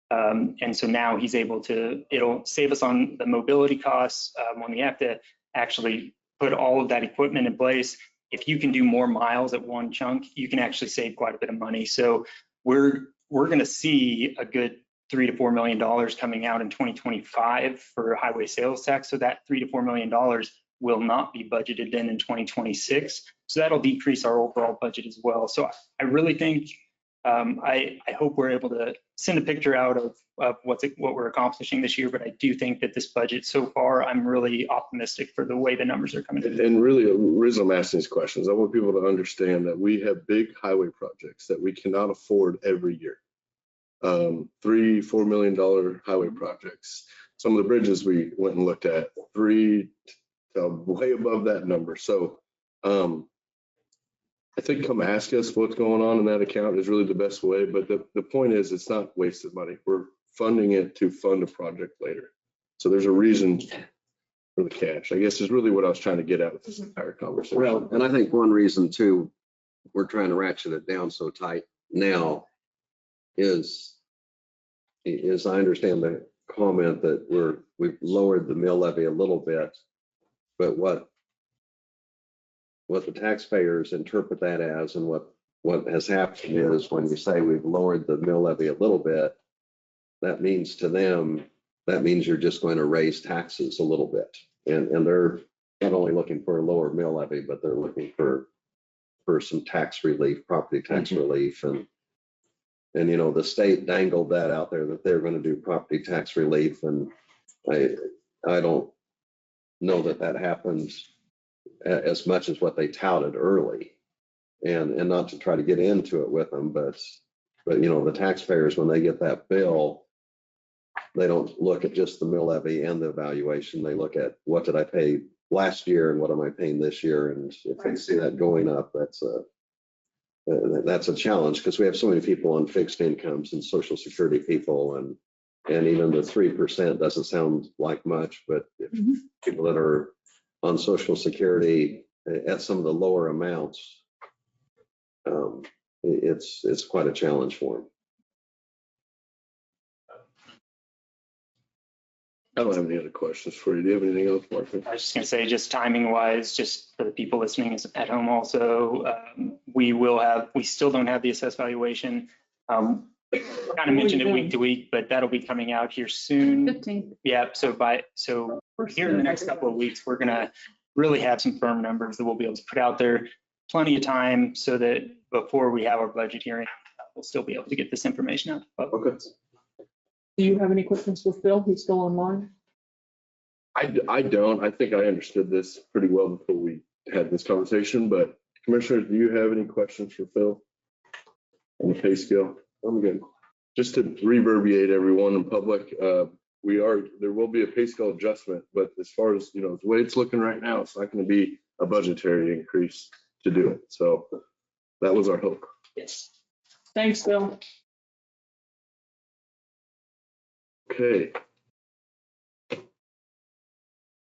And so now it'll save us on the mobility costs when we have to actually put all of that equipment in place. If you can do more miles at one chunk, you can actually save quite a bit of money. So we're going to see a good $3 to $4 million coming out in 2025 for highway sales tax. So that $3 to $4 million will not be budgeted then in 2026. So that'll decrease our overall budget as well. So I really think, I hope we're able to send a picture out of what we're accomplishing this year, but I do think that this budget so far, I'm really optimistic for the way the numbers are coming in. And really, the reason I'm asking these questions, I want people to understand that we have big highway projects that we cannot afford every year. $3-4 million highway projects. Some of the bridges we went and looked at, way above that number. So I think come ask us what's going on in that account is really the best way. But the point is, it's not wasted money. We're funding it to fund a project later. So there's a reason for the cash, I guess, is really what I was trying to get at with this entire conversation. Well, and I think one reason too, we're trying to ratchet it down so tight now is I understand the comment that we've lowered the mill levy a little bit, but what the taxpayers interpret that as, and what has happened is, when you say we've lowered the mill levy a little bit, that means to them that means you're just going to raise taxes a little bit. And they're not only looking for a lower mill levy, but they're looking for some tax relief, property tax relief. And the state dangled that out there that they're going to do property tax relief. And I don't know that happens as much as what they touted early. And not to try to get into it with them, but the taxpayers, when they get that bill, they don't look at just the mill levy and the evaluation. They look at what did I pay last year and what am I paying this year? And if they see that going up, that's a challenge, because we have so many people on fixed incomes and Social Security people, and even the 3% doesn't sound like much, but if people that are on Social Security at some of the lower amounts, it's quite a challenge for them. I don't have any other questions for you. Do you have anything else, Martha? I was just gonna say, just timing wise, just for the people listening at home also, we still don't have the assessed valuation. Kind of mentioned it week to week, but that'll be coming out here soon. 15th. Yeah, so here in the next couple of weeks, we're gonna really have some firm numbers that we'll be able to put out there. Plenty of time so that before we have our budget hearing, we'll still be able to get this information out to the public. Okay. Do you have any questions for Phil? He's still online. I don't. I think I understood this pretty well before we had this conversation, but commissioners, do you have any questions for Phil on the pay scale? I'm good. Just to reverberate everyone in public, there will be a pay scale adjustment, but as far as, the way it's looking right now, it's not going to be a budgetary increase to do it. So that was our hope. Yes. Thanks, Phil. Okay.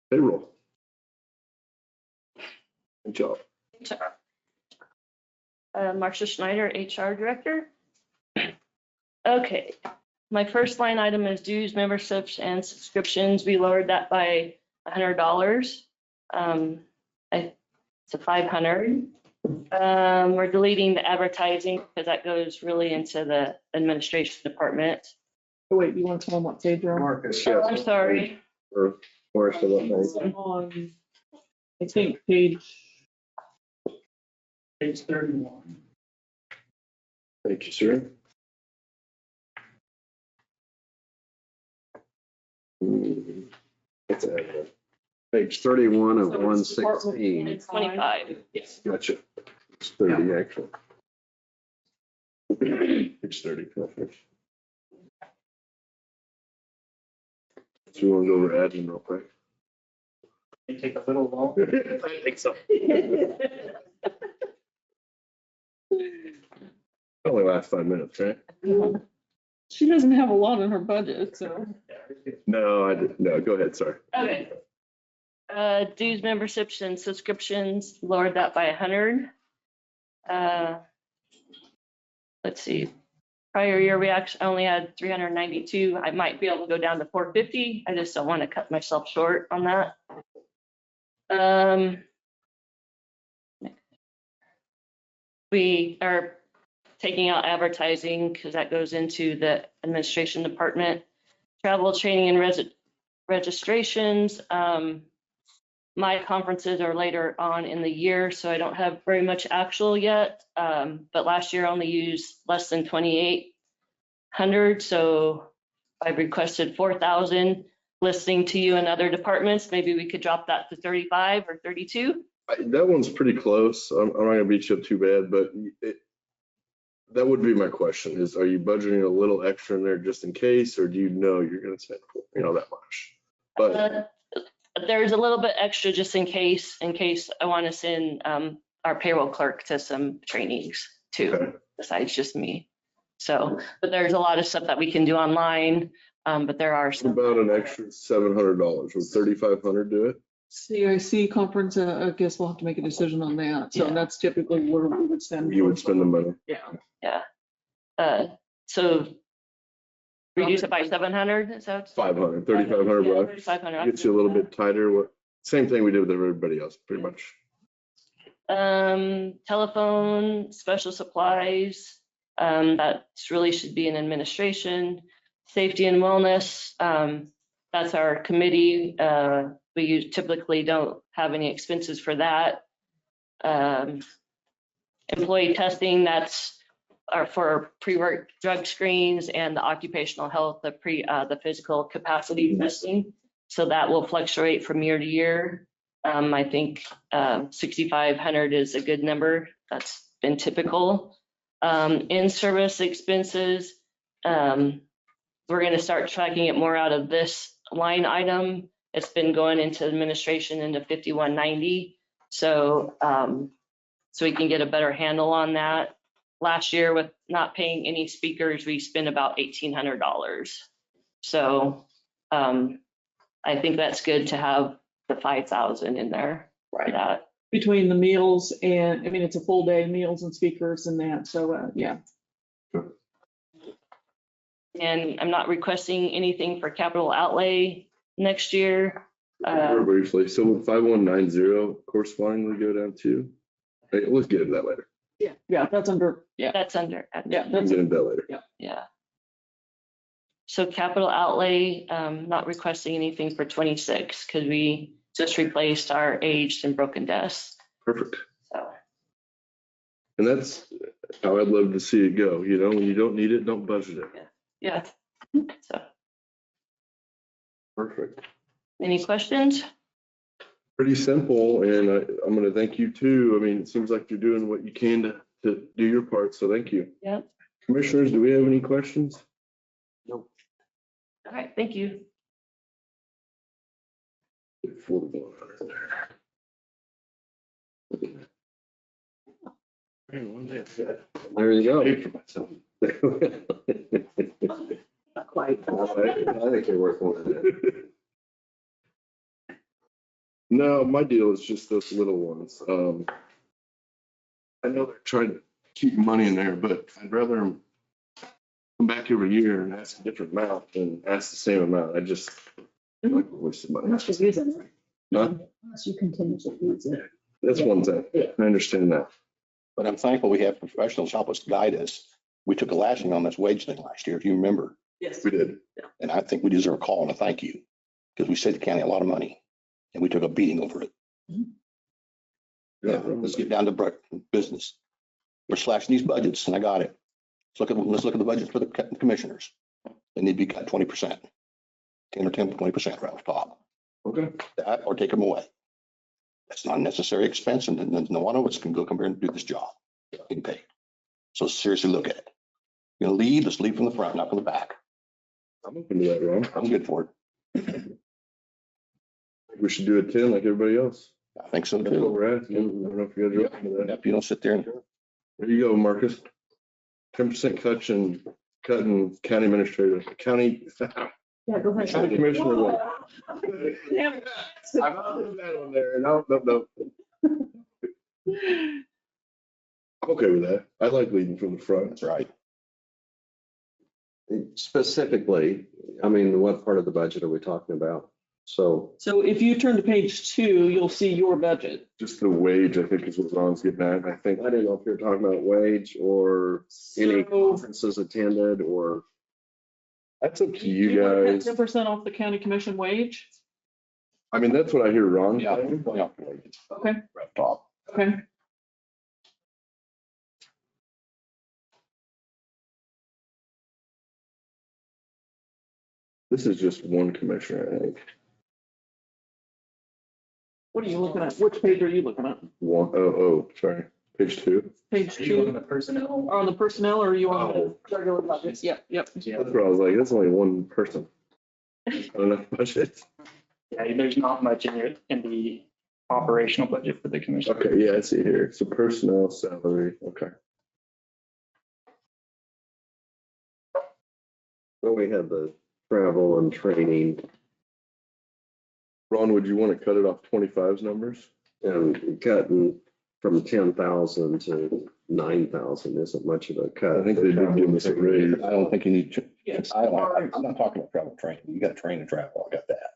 Payroll. Good job. Marcia Schneider, HR Director. Okay, my first line item is dues, memberships, and subscriptions. We lowered that by $100. To 500. We're deleting the advertising because that goes really into the administration department. Oh, wait, you want to tell them what page you're on? Marcus, Oh, I'm sorry. Or Marcia, what page? I'm on, I think, page 31. Thank you, sir. It's page 31 of 116. It's 25. Yes. Gotcha. It's 30 actually. It's 30. Perfect. So you want to go over admin real quick? May take a little longer. I think so. Only last 5 minutes, right? She doesn't have a lot in her budget, so. No, I didn't. No, go ahead. Sorry. Okay. Dues, memberships, and subscriptions, lowered that by 100. Let's see. Prior year, we actually only had 392. I might be able to go down to 450. I just don't want to cut myself short on that. We are taking out advertising because that goes into the administration department. Travel, training, and registrations. My conferences are later on in the year, so I don't have very much actual yet. But last year I only used less than 2,800, so I've requested 4,000. Listening to you in other departments, maybe we could drop that to 35 or 32. That one's pretty close. I'm not gonna beat you up too bad, but that would be my question: are you budgeting a little extra in there just in case, or do you know you're gonna spend that much? But There's a little bit extra just in case I want to send our payroll clerk to some trainings too, okay. Besides just me. So, but there's a lot of stuff that we can do online, but there are What some. about an extra $700? Would 3,500 do it? CIC conference, I guess we'll have to make a decision on that. So Yeah. that's typically where we would send. You would spend the money. Yeah. So reduce it by 700, is that? 500, 3,500 bucks. 500. Gets you a little bit tighter. Same thing we did with everybody else, pretty much. Telephone, special supplies, that really should be in administration. Safety and wellness, That's our committee. We typically don't have any expenses for that. Employee testing, that's for pre-work drug screens and the occupational health, the physical capacity testing. So that will fluctuate from year to year. I think 6,500 is a good number. That's been typical. In-service expenses, we're going to start tracking it more out of this line item. It's been going into administration into 5190. So we can get a better handle on that. Last year, with not paying any speakers, we spent about $1,800. So I think that's good to have the 5,000 in there for that. Between the meals and, I mean, it's a full day, meals and speakers and that, so, yeah. And I'm not requesting anything for capital outlay next year. Very briefly, so would 5190 correspondingly go down too? Hey, let's get into that later. Yeah, that's under, yeah, That's under. yeah, We'll that's, get into that later. Yeah. So capital outlay, not requesting anything for 26 because we just replaced our aged and broken desks. Perfect. So And that's how I'd love to see it go. You know, when you don't need it, don't budget it. yeah. So Perfect. any questions? Pretty simple, and I'm going to thank you too. I mean, it seems like you're doing what you can to do your part, so thank you. Yep. Commissioners, do we have any questions? All right, thank you. 4,100 there. Man, one day I said, There you go. paid for myself. not quite. I think you're worth more than that. No, my deal is just those little ones. I know they're trying to keep money in there, but I'd rather them come back every year and ask a different amount than ask the same amount. I just like wasting money. Unless you use it. Huh? Unless you continue to use it. That's one thing. I understand that. But I'm thankful we have professionals help us guide us. We took a lashing on this wage thing last year, if you remember. Yes. We did. And I think we deserve a call and a thank you because we saved the county a lot of money and we took a beating over it. Yeah, let's get down to business. We're slashing these budgets and I got it. Let's look at the budgets for the commissioners. They need to be cut 20%. 10 or 20% right off the top. Okay. That or take them away. That's not a necessary expense and then no one of us can go come here and do this job. Getting paid. So seriously look at it. You're gonna lead, let's lead from the front, not from the back. I'm open to that, Ron. I'm good for it. We should do a 10 like everybody else. I think so That's what too. we're asking. I don't know if you guys are open to that. If you don't sit there and There you go, Marcus. 10% cutting county administrator, county. Yeah, go ahead. County commissioner. one. Yeah. I'm not putting that on there. No. I'm okay with that. I like leading from the front. that's right. Specifically, I mean, what part of the budget are we talking about? So, So if you turn to page 2, you'll see your budget. Just the wage, I think is what Ron's getting at. I think, I didn't know if you're talking about wage or any So conferences attended or. that's up to you you wanna cut guys. 10% off the county commission wage? I mean, that's what I hear Ron. Yeah. saying. Okay, Right top. okay. This is just one commissioner, I think. What are you looking at? Which page are you looking at? Sorry, page 2. Page Are you on 2, the personnel? on the personnel, or are you on Oh. the regular budget? Yep. Yeah, That's where I was like, that's only one person. Not enough budget. yeah, there's not much in the operational budget for the commission. Okay, yeah, I see here. So personnel salary, okay. Well, we had the travel and training Ron, would you want to cut it off 25's numbers? and cutting from 10,000 to 9,000 isn't much of a cut. I think they did give us a raise. I don't think you need to. Yes. I'm not talking about travel training. You got to train and travel. I got that.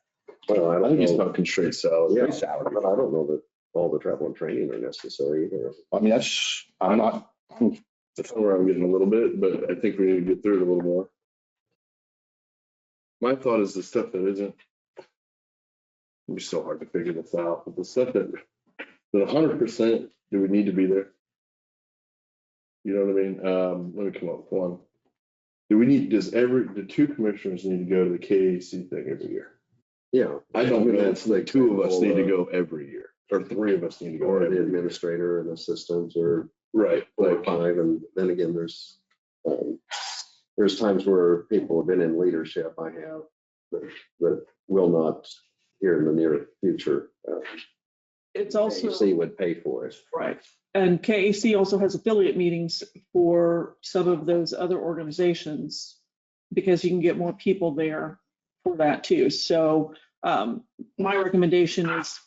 Well, I I don't think he's know. talking straight salary. Yeah, salary. but I don't know that all the travel and training are necessary either. I mean, I'm not, That's where I'm getting a little bit, but I think we need to get through it a little more. My thought is the stuff that isn't, it'd be so hard to figure this out, but the stuff that 100%, do we need to be there? You know what I mean? Let me come up with one. Do two commissioners need to go to the KAC thing every year? Yeah. I don't know. That's the Two of us need to go every year, or three of us need to go Or the every year. administrator and assistants, or Right, four or like, five, and then again, there's times where people have been in leadership, I have, that will not here in the near future. It's also. KAC would pay for it. Right. And KAC also has affiliate meetings for some of those other organizations because you can get more people there for that too. So my recommendation is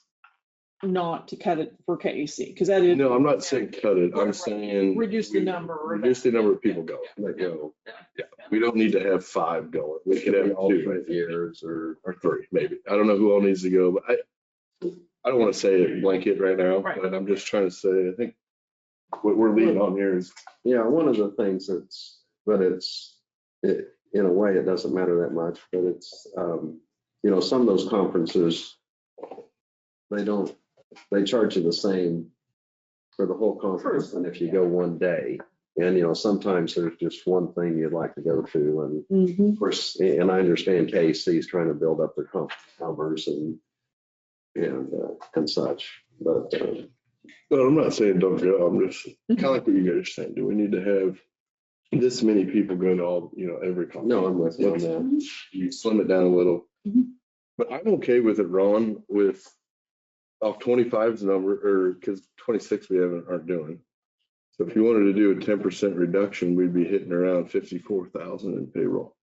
not to cut it for KAC because that is. no, I'm not saying cut it, I'm saying. Reduce the number. Reduce the number of people going. Let go. Yeah, we don't need to have 5 going. We could have 2 alternate years or 3, maybe. I don't know who all needs to go, but I don't want to say it blanket right now, Right. but I'm just trying to say, I think what we're leading on here is, yeah, one of the things in a way, it doesn't matter that much, but it's, some of those conferences, they charge you the same for the whole conference than if you go one day. And, sometimes there's just one thing you'd like to go to. And Mhm. of course, and I understand KC is trying to build up their conference numbers and such, but no, I'm not saying don't go. I'm just kind of like what you guys are saying. Do we need to have this many people go to all, every conference? no, I'm with you on that. You slim it down a little. Mhm. But I'm okay with it, Ron, with off 25's number, or because 26 we aren't doing. So if you wanted to do a 10% reduction, we'd be hitting around 54,000 in payroll.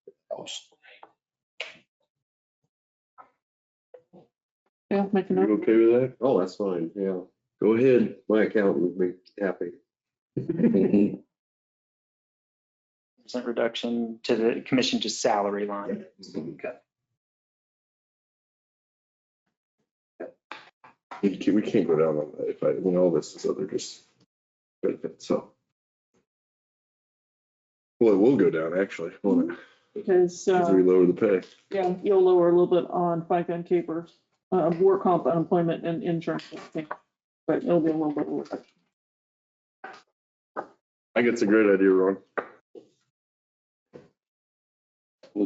Yeah, make a You note. okay with that? Oh, that's fine, yeah. Go ahead. My accountant would be happy. Percent reduction to the commission to salary line. Okay. We can't go down on that when all this is other just benefits, so. Well, it will go down actually, won't it? Because, Because we lower the pay. yeah, you'll lower a little bit on FICA and capers, work comp, unemployment and insurance. I think. But it'll be a little bit lower. I think it's a great idea, Ron. I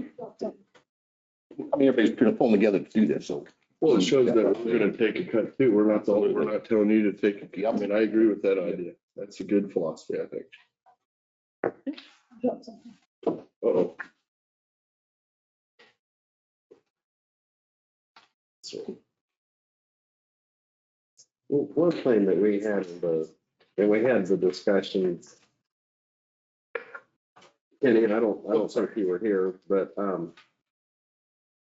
mean, everybody's pulling together to do this, so. Well, it shows that we're gonna take a cut too. We're not telling you to take a cut. I mean, I agree with that idea. That's a good philosophy, I think. Uh-oh. So, Well, one thing that we had the discussion, Kenny, and I don't think you were here, but on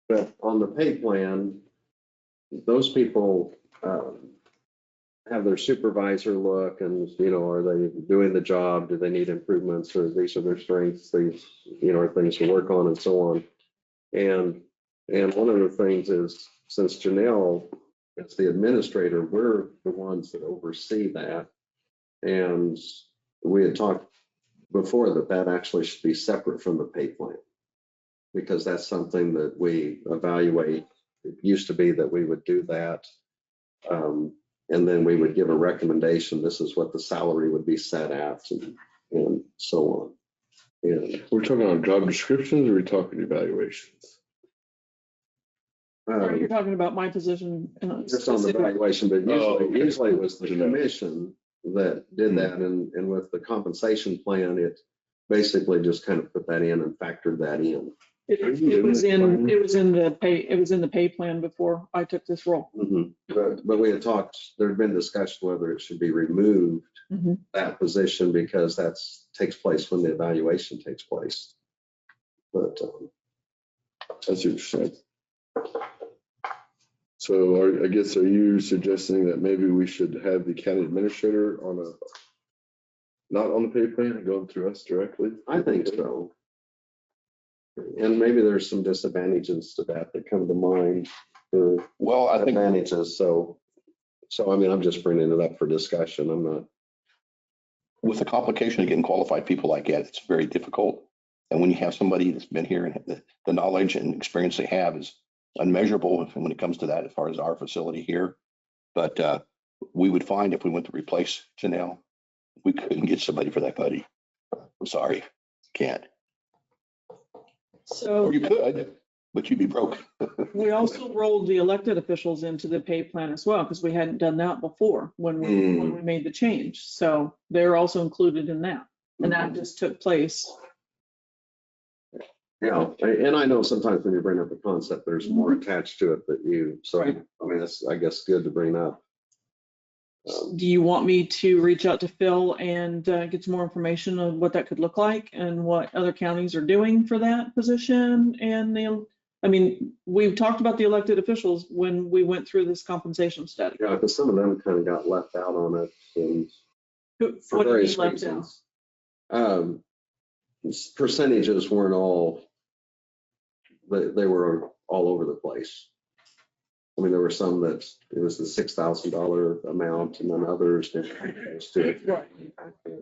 the pay plan, those people have their supervisor look and, are they doing the job? Do they need improvements, or these are their strengths? These, are things to work on and so on. And one of the things is, since Janelle is the administrator, we're the ones that oversee that. And we had talked before that actually should be separate from the pay plan, because that's something that we evaluate. It used to be that we would do that. And then we would give a recommendation. This is what the salary would be set at, and so on. And we're talking on job descriptions, or are we talking evaluations? You're talking about my position. Just on the valuation, but usually it was the commission that did that, and with the compensation plan, it basically just kind of put that in and factored that in. It was in the pay plan before I took this role. But we had talked, there'd been discussion whether it should be removed, that position, because takes place when the evaluation takes place. But that's interesting. So I guess, are you suggesting that maybe we should have the county administrator not on the pay plan and going through us directly? I think so. And maybe there's some disadvantages to that come to mind. Well, I think advantages. So I mean, I'm just bringing it up for discussion. I'm not. with the complication of getting qualified people like that, it's very difficult. And when you have somebody that's been here and the knowledge and experience they have is unmeasurable when it comes to that, as far as our facility here. But we would find if we went to replace Janelle, we couldn't get somebody for that buddy. I'm sorry, can't. So Or you could, but you'd be broke. we also rolled the elected officials into the pay plan as well, because we hadn't done that before when we made the change. So they're also included in that. And that just took place. Yeah, and I know sometimes when you bring up a concept, there's more attached to it that you, so, Right. I mean, that's, I guess, good to bring up. Do you want me to reach out to Phil and get some more information on what that could look like and what other counties are doing for that position? And I mean, we've talked about the elected officials when we went through this compensation study. Yeah, because some of them kind of got left out on it and for What do you various mean left out? reasons. Percentages weren't all, they were all over the place. I mean, there were some that it was the $6,000 amount and then others didn't. Right.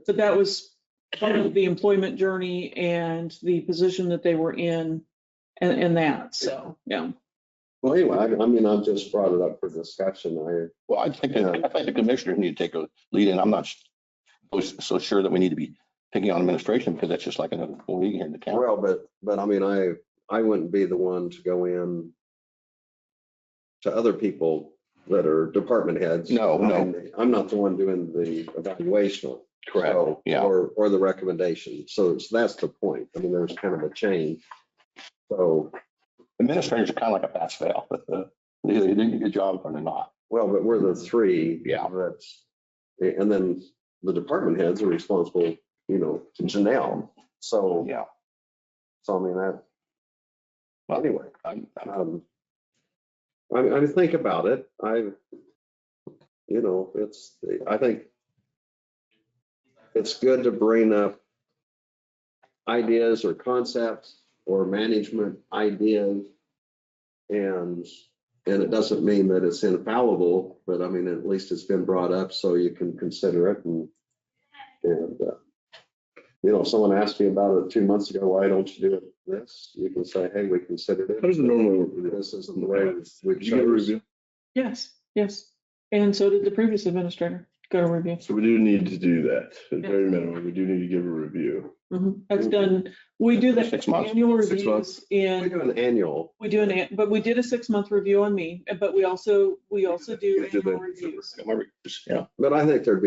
But that was part of the employment journey and the position that they were in and that, so, yeah. Well, anyway, I mean, I've just brought it up for discussion. Well, I think the commissioners need to take a lead, and I'm not so sure that we need to be picking on administration, because that's just like another employee here in the county. Well, but I mean, I wouldn't be the one to go in to other people that are department heads. No. I'm not the one doing the evaluation. Correct, So, yeah. Or the recommendation. So that's the point. I mean, there's kind of a chain. So, Administrators are kind of like a pass fail. They either do a good job or they're not. well, but we're the three. Yeah. And then the department heads are responsible, to Janelle. So, Yeah. so I mean, that, Well, anyway. I'm I mean, think about it. I think it's good to bring up ideas or concepts or management ideas. And it doesn't mean that it's infallible, but I mean, at least it's been brought up so you can consider it. And if someone asked me about it 2 months ago, why don't you do it this? You can say, hey, we considered it. How does it normally work? This isn't the way we Did you get a chose. review? Yes. And so did the previous administrator, go to review. So we do need to do that. At very minimum, we do need to give a review. That's done. We do that 6 months. annual 6 months. reviews We and do an annual. but we did a 6-month review on me, but we also do We did annual that. reviews. Yeah. But I think there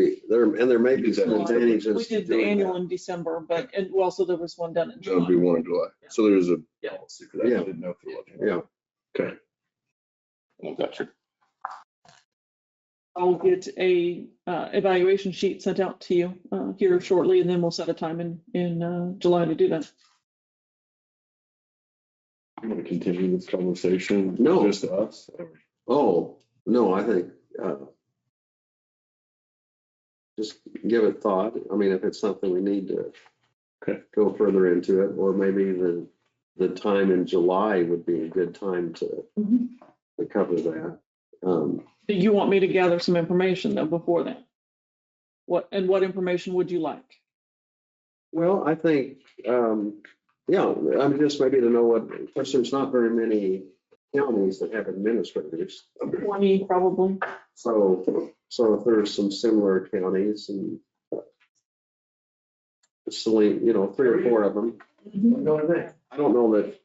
may be some advantages. We did to the doing annual that. in December, but, and also there was one done in That'll be July. 1 in July. So there's a Yeah. policy for that. I Yeah. didn't know if there was. Yeah. Okay. I got you. I'll get a evaluation sheet sent out to you here shortly, and then we'll set a time in July to do that. You want to continue this conversation? No. Just us? Oh, no, I think, just give it thought. I mean, if it's something we need to Okay. go further into it, or maybe the time in July would be a good time to cover that. Do you want me to gather some information though before then? What information would you like? Well, I think, I'm just maybe to know what, of course, there's not very many counties that have administrators. 20 probably. So if there's some similar counties and three or four of them. I don't know that,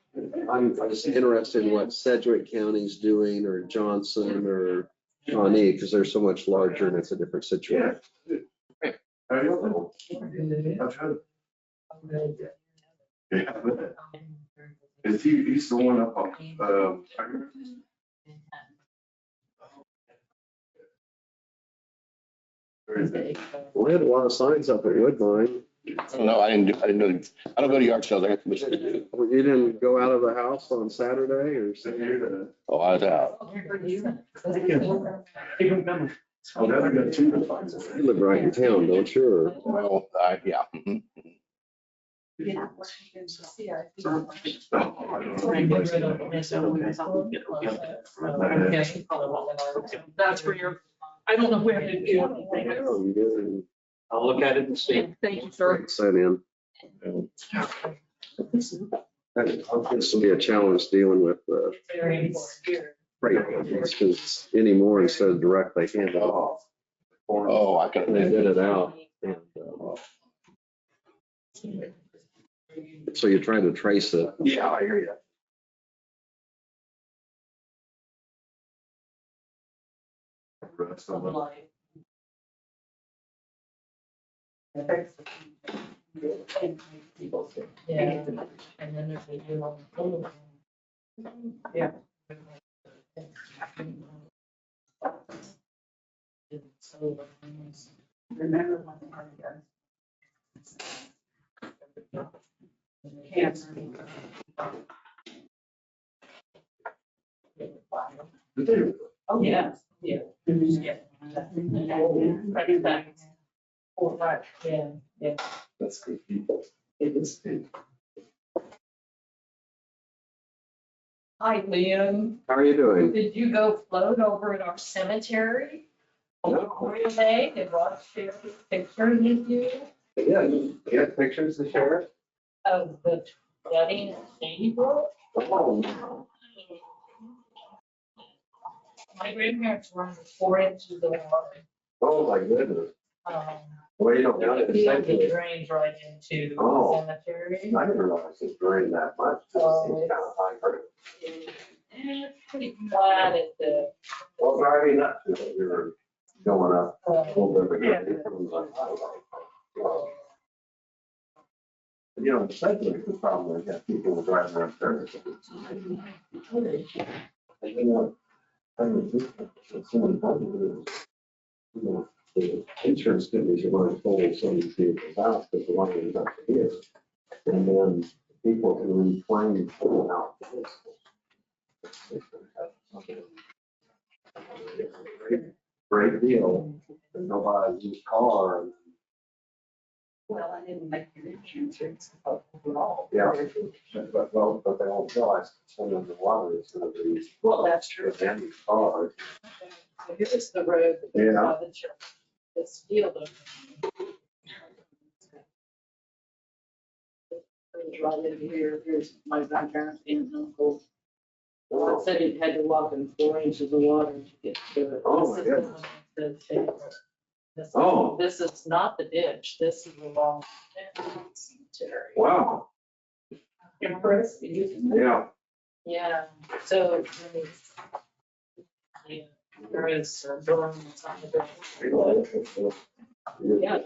I'm just interested in what Sedgwick County's doing or Johnson or Shawnee, because they're so much larger and it's a different situation. Is he's the one up We had a lot of signs up at Woodbine. I don't know. I didn't know. I don't go to yard sales. I got commission to do. You didn't go out of the house on Saturday or something? Oh, I was out. You live right in town, don't you? Or- Well, yeah. Mhm. That's for your, I don't know if we have to do anything. You didn't I'll look at it and see. Thank you, sir. Sent in. This will be a challenge dealing with freight because anymore, instead of directly handed off. Oh, I can. They bid it out. And, so you're trying to trace it. Yeah, I hear you. Yeah. And then there's yeah. Remember when oh, yeah. Yeah. Yeah. That's good. It is good. Hi, Liam. How are you doing? Did you go float over at our cemetery? On Memorial Day, they brought a picture with you Yeah, you have pictures to share? of the flooding at Shady Brook. Oh, My grandparents were under 4 inches of water. oh my goodness. Um, Well, you don't know The it. field that drains right into the Oh. cemetery. I didn't realize it drained that much. It seems kind of high grade. And it's pretty flat at the, Well, driving up to it, you were going up a uh, little bit of a grade. It was like, wow. You know, especially the problem is that people driving around there. And you know, I mean, it's so important. You know, the insurance companies are going to hold some of these vehicles out because the one is up here. And then people can reclaim pulling out. Great deal. Nobody's used car. well, I didn't make your insurance overall. Yeah. But they don't realize some of the water is going to be. Well, that's true. Damaged cars. Here's the road that goes Yeah. by the church. This field of. Right in here, here's my grandparents and uncle. I said he had to walk in 4 inches of water to get to it. Oh, my This is the goodness. one that says, this is- Oh. This is not the ditch, this is along the cemetery. Wow. Impressed? Yeah. Yeah, so. Yeah, there is a door on the side of the. Yeah.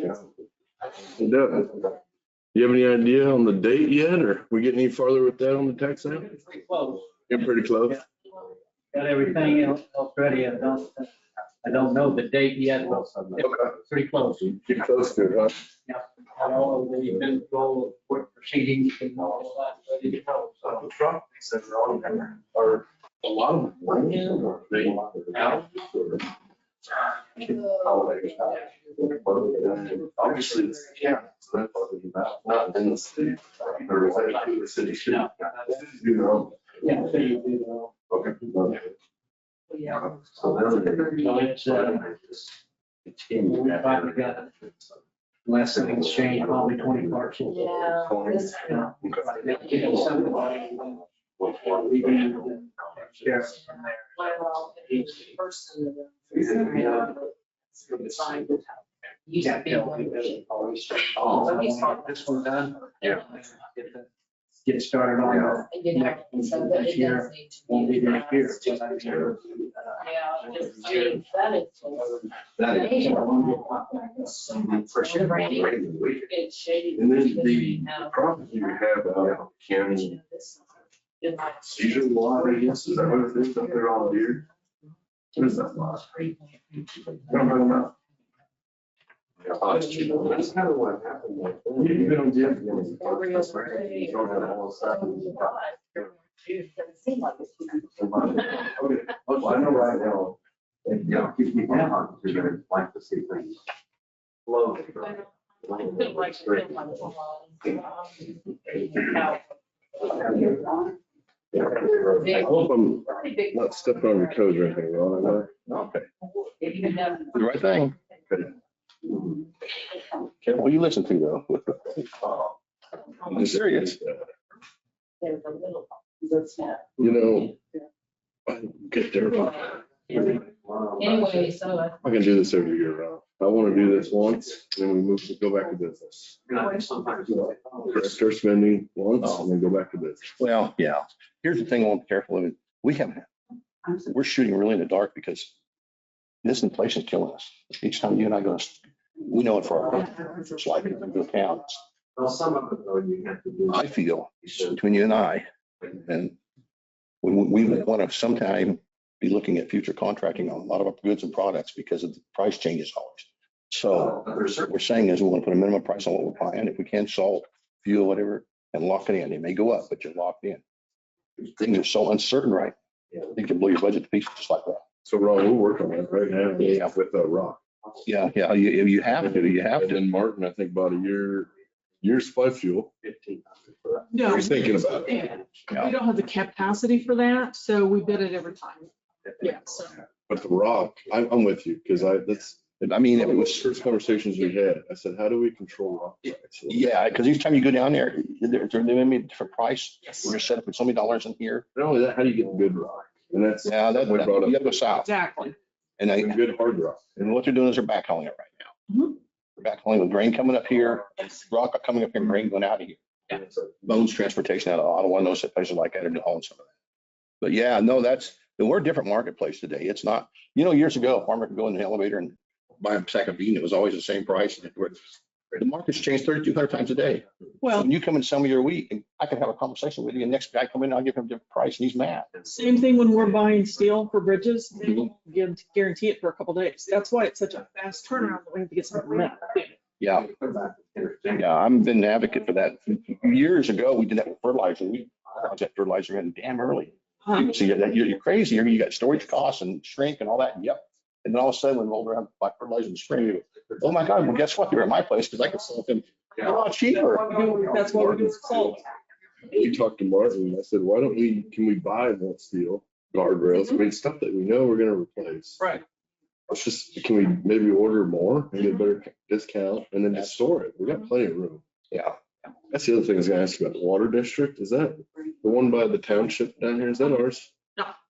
It does. You have any idea on the date yet, or we getting any farther with that on the tax sale? Pretty close. You're pretty close. Got everything else ready. I don't know the date yet, but Okay. pretty close. You're close to it, huh? Yeah. Got all of the bill court proceedings and all of that ready to go. So The properties that are on there are a lot of them. They out. Obviously, it's the county, so that's what it's about, not in the city. Or is that the city should? You know. Yeah, so you do know. Okay. Yeah. So then Continue. We finally got less than exchange, probably 20 parcels. Yeah. This- Yeah. Somebody. Sheriff's in there. Well, each person of them. Signed it. Used to be one. So he's talking. This one done? Yeah. Get started on You know, next, so that next it year. does need to Won't be next year. Yeah, just, I mean, that is. That is. For sure. It's shady. And then the property you have out in the county, seizure law, I guess, is that what it is up there on Deer? What is that law? That's kind of what happened. You've been on Deer? Well, I know right now, yeah, people are like to see things flow. I hope I'm not stepping on your toes or anything, Ron. Okay. The right thing. Careful who you listen to, though. I'm serious. There's a little. You know, I get there. Anyway, so. I can do this every year, Rob. I want to do this once, then we move to go back to business. Correct our spending once and then go back to business. Well, yeah. Here's the thing I want to be careful of. We're shooting really in the dark because this inflation is killing us. Each time you and I go, we know it for our, it's like in the accounts. Well, some of it though, you have to do. I feel between you and I, and we want to sometime be looking at future contracting on a lot of our goods and products because of the price changes always. So what we're saying is we want to put a minimum price on what we're buying. If we can, salt, fuel, whatever, and lock it in. It may go up, but you're locked in. Things are so uncertain, right? You can blow your budget to pieces just like that. So Ron, we're working on it right now with rock. Yeah, you have to, And then Martin, I think about a year's supply fuel. No, He's thinking about it. we don't have the capacity for that, so we bid it every time. Yeah, so. But the rock, I'm with you, because I mean, it it was was, first conversations we had. I said, how do we control rock price? yeah, because each time you go down there, they're giving me a different price. We're gonna set up with so many dollars in here. Not only that, how do you get good rock? And that's. Yeah, we brought you up. gotta go south. Exactly. And Good hard rock. what they're doing is they're backhauling it right now. Mhm. They're backhauling with grain coming up here, rock coming up here, grain going out of here. Bones transportation out of Ottawa, and those places like that are hauling some of that. But yeah, no, we're a different marketplace today. It's not, years ago, a farmer could go in the elevator and buy a sack of bean. It was always the same price. The market's changed 3,200 times a day. Well, When you come and sell me your wheat, and I can have a conversation with you, and next guy come in, I'll give him a different price, and he's mad. same thing when we're buying steel for bridges, they don't guarantee it for a couple days. That's why it's such a fast turnaround that we have to get something met. Yeah. Yeah, I've been an advocate for that. Years ago, we did that with fertilizer. We bought that fertilizer in damn early. So you're crazy. You got storage costs and shrink and all that. Yep. And then all of a sudden, when we rolled around by fertilizer in the spring, we go, oh my God, well, guess what? You're at my place because I can sell them a lot cheaper. That's why we do salt. We talked to Martin. I said, can we buy more steel guardrails? I mean, stuff that we know we're gonna replace. Right. Can we maybe order more and get a better discount and then just store it? We got plenty of room. Yeah. That's the other thing I was gonna ask you about. The water district, is that the one by the township down here? Is that ours?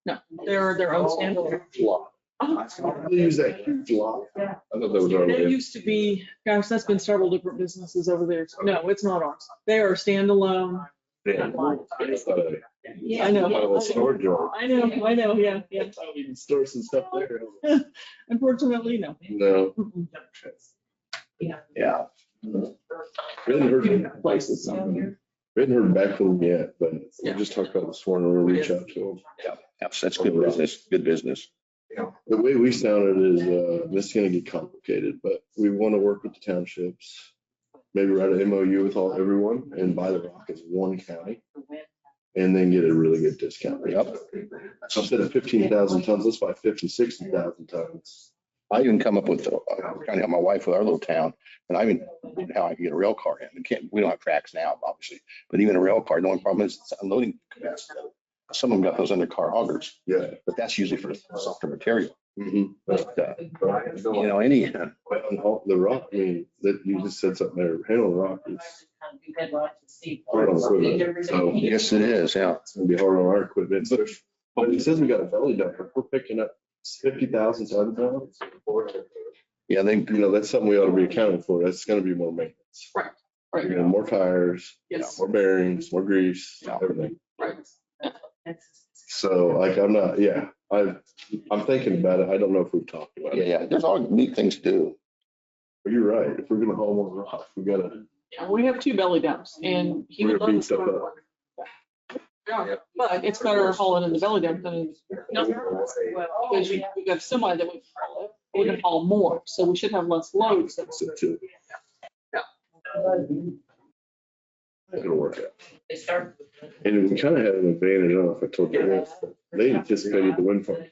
No, they're their own standalone. They use that huge lot. I thought that was our That land. used to be, gosh, that's been several different businesses over there. No, it's not ours. They are standalone. Yeah. I know. My little storage yard. I know, yeah. We can store some stuff there. Unfortunately, no. No. Mm-mm. Yeah. We hadn't heard Places. We hadn't heard back from them yet, but we just talked about this morning. We'll reach out to them. Yeah. That's good business. Good business. The way we sounded is, this is gonna get complicated, but we want to work with the townships. Maybe write an MOU with everyone and buy the rock as one county. And then get a really good discount. Yep. So instead of 15,000 tons, let's buy 50, 60,000 tons. I even come up with, trying to help my wife with our little town, and I even, how I can get a rail car in. We don't have tracks now, obviously, but even a rail car, the only problem is it's unloading capacity. Some of them got those under car augers, Yeah. but that's usually for softer material. Mhm. But, The rock, I mean, that you just said something there, handling rock is hard on equipment. So yes, it is, yeah. it's gonna be hard on our equipment. But it says we got a belly dumper. We're picking up 50,000 tons now. Yeah, That's something we ought to be accounting for. That's gonna be more maintenance. Right. You're gonna have more tires, Yes. more bearings, more grease, everything. Right. So I'm thinking about it. I don't know if we've talked about it. Yeah, there's all neat things to do. But you're right. If we're gonna haul more rock, we gotta. Yeah, we have 2 belly dumps and he We're would gonna love beat stuff to. up. Yeah, but it's better hauling in the belly dump than, because we've got a semi that we can haul more, so we should have less loads. That's it too. It'll work out. And we kind of had an advantage. I don't know if I told you this, but they anticipated the wind farm.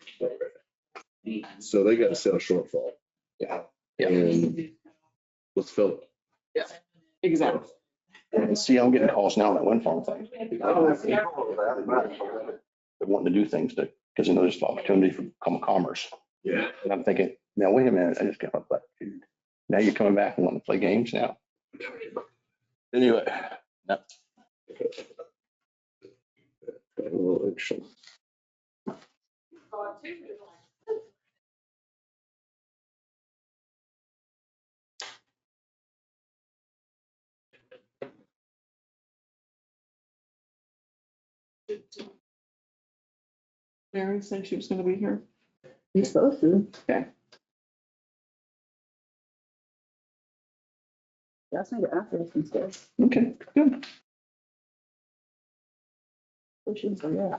So they got to set a shortfall. Yeah. And let's fill it. Exactly. See, I'm getting calls now on that wind farm thing. They're wanting to do things because they know there's opportunity for commerce. Yeah. And I'm thinking, now, wait a minute, I just got my butt chewed. Now you're coming back and wanting to play games now? Anyway, no. Election. Mary said she was gonna be here. You're supposed to. Okay. That's me to after this instead. Okay, good. Questions are yeah.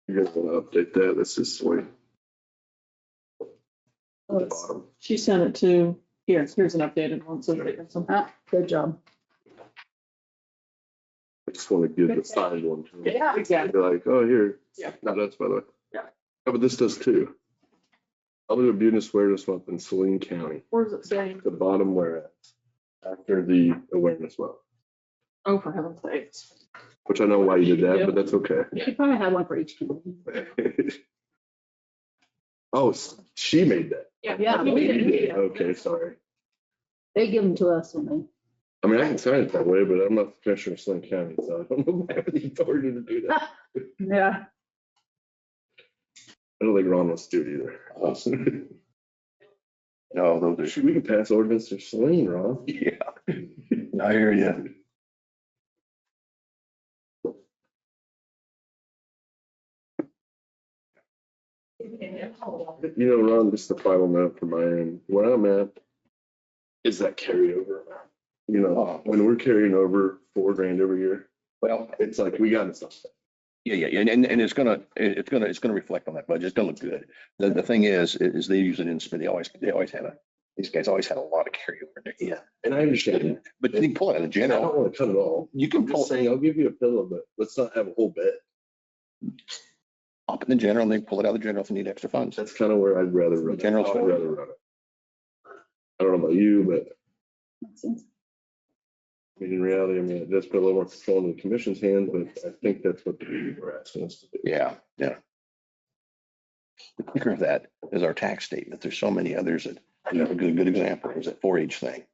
You guys want to update that? This is way Oh, the it's- bottom. She sent it to, here's an updated one, so that it's Good job. I just want to give the signed one to them. Yeah, exactly. They're like, oh, here. Yeah. No, that's by the way. Yeah. Oh, but this does too. Elder Abuse Awareness Month in Saline County, Where's it saying? the bottom whereas, after the awareness month, Oh, for heaven's sakes. which I know why you did that, but that's okay. You should probably have one for each community. Oh, she made that. Yeah, we didn't. Okay, sorry. They give them to us when they. I mean, I can sign it that way, but I'm not the commissioner of Saline County, so I don't know if I have the authority to do that. Yeah. I don't think Ron wants to do it either. No, those are, Shoot, we can pass ordinance to Saline, Ron. yeah. I hear you. You know, Ron, just the final note from my end, where I'm at is that carryover. You know, when we're carrying over $4,000 every year, Well, it's like, we got to stop that. yeah, and it's gonna reflect on that budget. It's gonna look good. The thing is they use it in, they always had these guys always had a lot of carryover. Yeah, and I understand that. But you can pull it out of the I don't general. want to cut it all. You can I'm pull just saying, I'll give you a pillow, but let's not have a whole bed. up in the general and then pull it out of the general if you need extra funds. That's kind of where I'd rather run it. General I'd fund. rather run it. I don't know about you, but Makes sense. I mean, in reality, I mean, it does put a little more control in the commission's hand, but I think that's what the people are asking us to do. Yeah. The kicker of that is our tax statement. There's so many others that, a good example is that 4-H thing.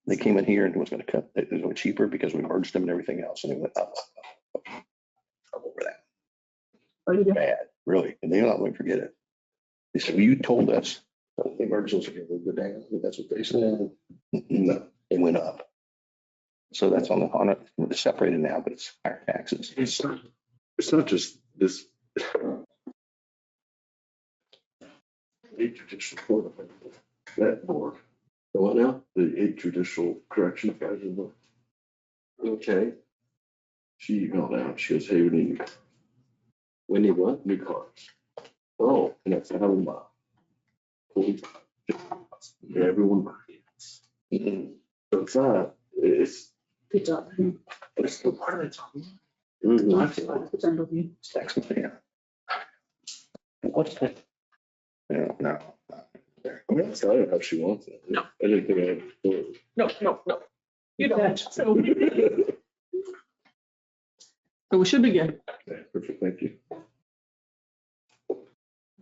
They came in here and was gonna cut, it was going cheaper because we merged them and everything else, and it went up. Over that. What do you do? Bad, really, and they're not going to forget it. They said, well, you told us, the margins are going to go down, that's what they said. No, it went up. So that's on it, it's separated now, but it's higher taxes. It's not just this. Eight judicial court, that board. The what now? The 8 judicial correction advisory board. Okay. She emailed out, she goes, hey, we need what? New cars. Oh, and that's how we buy. Everyone buys. So it's not, it's, Good job. it's still part of it. Concerned with you. Tax, yeah. What's that? Yeah, no. I mean, that's not how she wants it. No. I didn't think I had. to No. You don't. So do it. we should be good. Okay, perfect, thank you.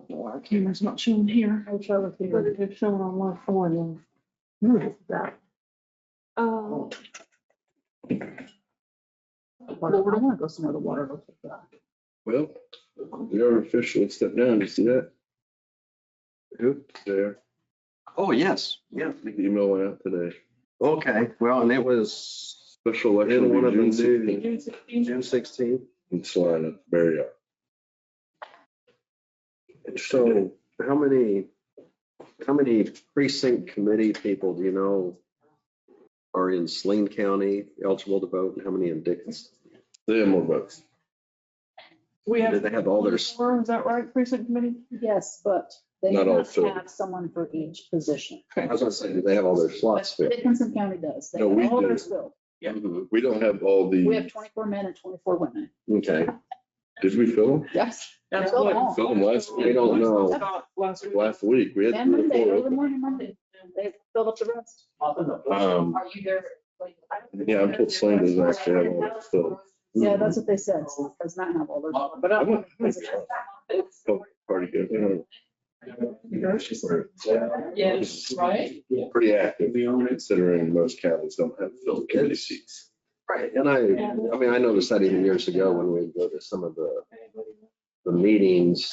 No, our camera's not showing here. I'll try with But you. it's showing on my phone. Who is that? Oh. Water. I want to go somewhere to water. Look at that. Well, we are officially stepped down, you see that? Who? There, Oh, yes, yeah. the email went out today. Okay, well, and it was Special in election. one of them June due 16th June 16th. in Salina, Barry. So how many precinct committee people do you know are in Saline County eligible to vote, and how many in Dickens? They have more votes. We have. Do they have all their, Is that right, precinct committee? Yes, but they Not all must filled. have someone for each position. I was gonna say, do they have all their slots filled? Dickinson County does. They No, we have all do. theirs filled. Mhm. We don't have all We the, have 24 men and 24 women. Okay, did we fill them? Yes. That's Fill what. them all. Fill them last we week. don't know. Last week. Last week, we had And 3 or Monday, 4 early open. morning Monday. They filled up the rest. Are you there? Yeah, I'm told Slane doesn't actually have all that filled. Yeah, that's what they said. Does not have all theirs. But I'm I'm. not- Party good, you know. Yes, right? Pretty active, considering most counties don't have filled committee seats. Right, and I mean, I noticed that even years ago when we go to some of the meetings,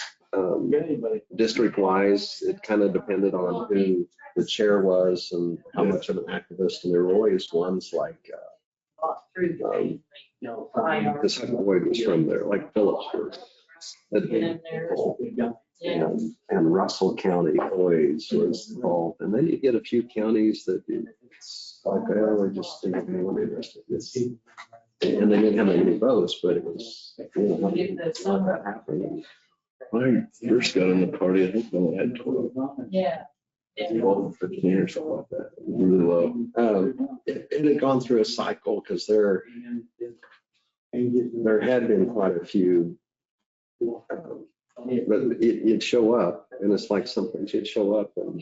district wise, it kind of depended on who the chair was and how much of an activist, and there were always ones like, because Boyd was from there, like Phillipsburg. And Russell County always was involved. And then you get a few counties that it's like, oh, we just didn't have anyone interested. And they didn't have any votes, but it was, that happened. When I first got in the party, I think we only had 12. Yeah. 12, 15 or something like that. Really low. It had gone through a cycle because there had been quite a few. But you'd show up and it's like something, you'd show up and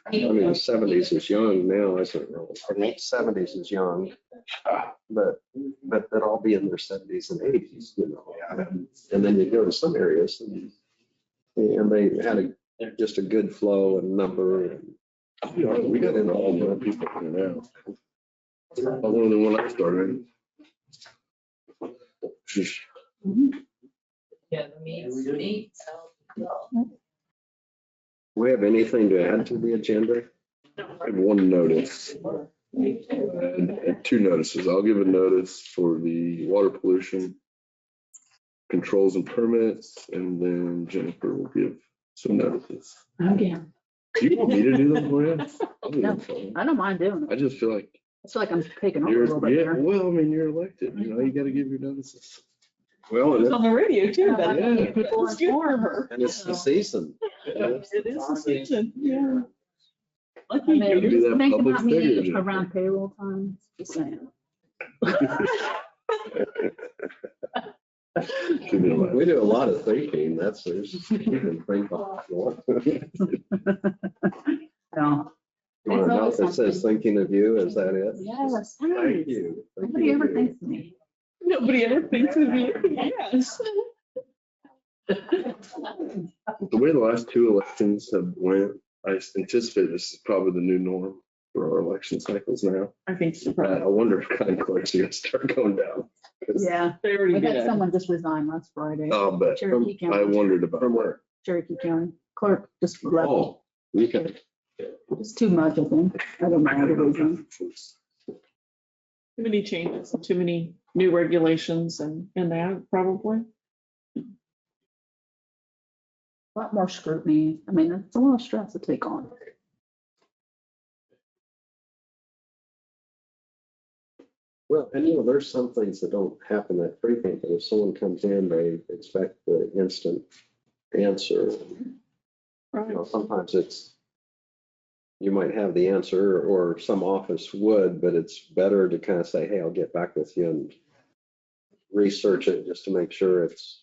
I mean, the 70s is young now, isn't it? Really? 70s is young, but they'd all be in their 70s and 80s, you know. And then you go to some areas and they had just a good flow and number. We got in all the people in now. Other than when I started. Sheesh. Yeah, the meat, so. We have anything to add to the agenda? I have one notice. And two notices. I'll give a notice for the water pollution controls and permits, and then Jennifer will give some notices. Again, Do you want me to do them for you? I'll do them no, for you. I don't mind doing I it. just feel like I feel like I'm taking over a little bit yeah, there. well, I mean, you're elected, you know, you gotta give your notices. Well, It's on the radio too. Yeah, That yeah. Let's get her. and it's the season. It is the season, yeah. I Lucky mean, do you. that think public about me figure. around payroll time, just saying. Should be allowed. We do a lot of thinking, that's, there's, you can think about it. No. You want a note that says thinking of you, is that it? Yes, Thank nice. you. Nobody ever thinks of me. Nobody ever thinks of you. Yes. The way the last two elections have went, I anticipate this is probably the new norm for our election cycles now. I think so. I wonder if county clerks are gonna start going down. Yeah, They already we had did. someone just resign last Friday. I'll bet. Cherokee I County, wondered about From where? Cherokee County clerk just left. Oh, you can. It's too much, I think. I don't know the reason. Too many changes, too many new regulations and that probably. A lot more scrutiny. I mean, it's a lot of stress to take on. Well, and you know, there's some things that don't happen that frequently. If someone comes in, they expect the instant answer. You know, sometimes it's, you might have the answer or some office would, but it's better to kind of say, hey, I'll get back with you and research it just to make sure it's.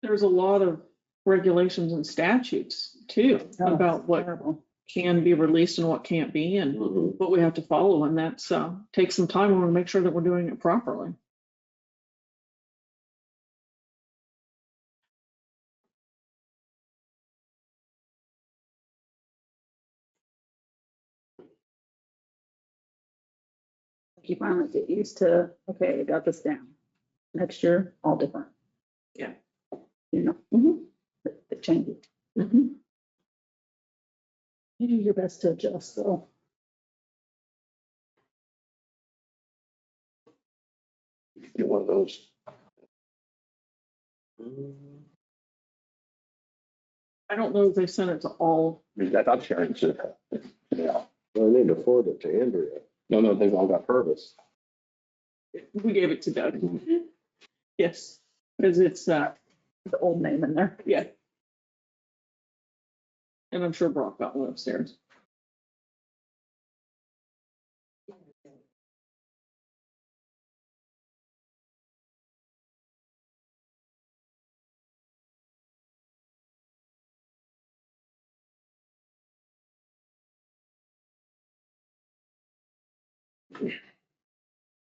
There's a lot of regulations and statutes too about what Terrible. can be released and what can't be and what we have to follow. And that's takes some time. We want to make sure that we're doing it properly. You finally get used to, okay, I got this down. Next year, all different. Yeah. You know, it changes. You do your best to adjust, though. Get one of those. I don't know if they sent it to all. That I'm sharing. Yeah. Well, I need to forward it to Andrea. No, they've all got Purvis. We gave it to Doug. Yes, because it's The old name in there. yeah. And I'm sure Brock got one upstairs.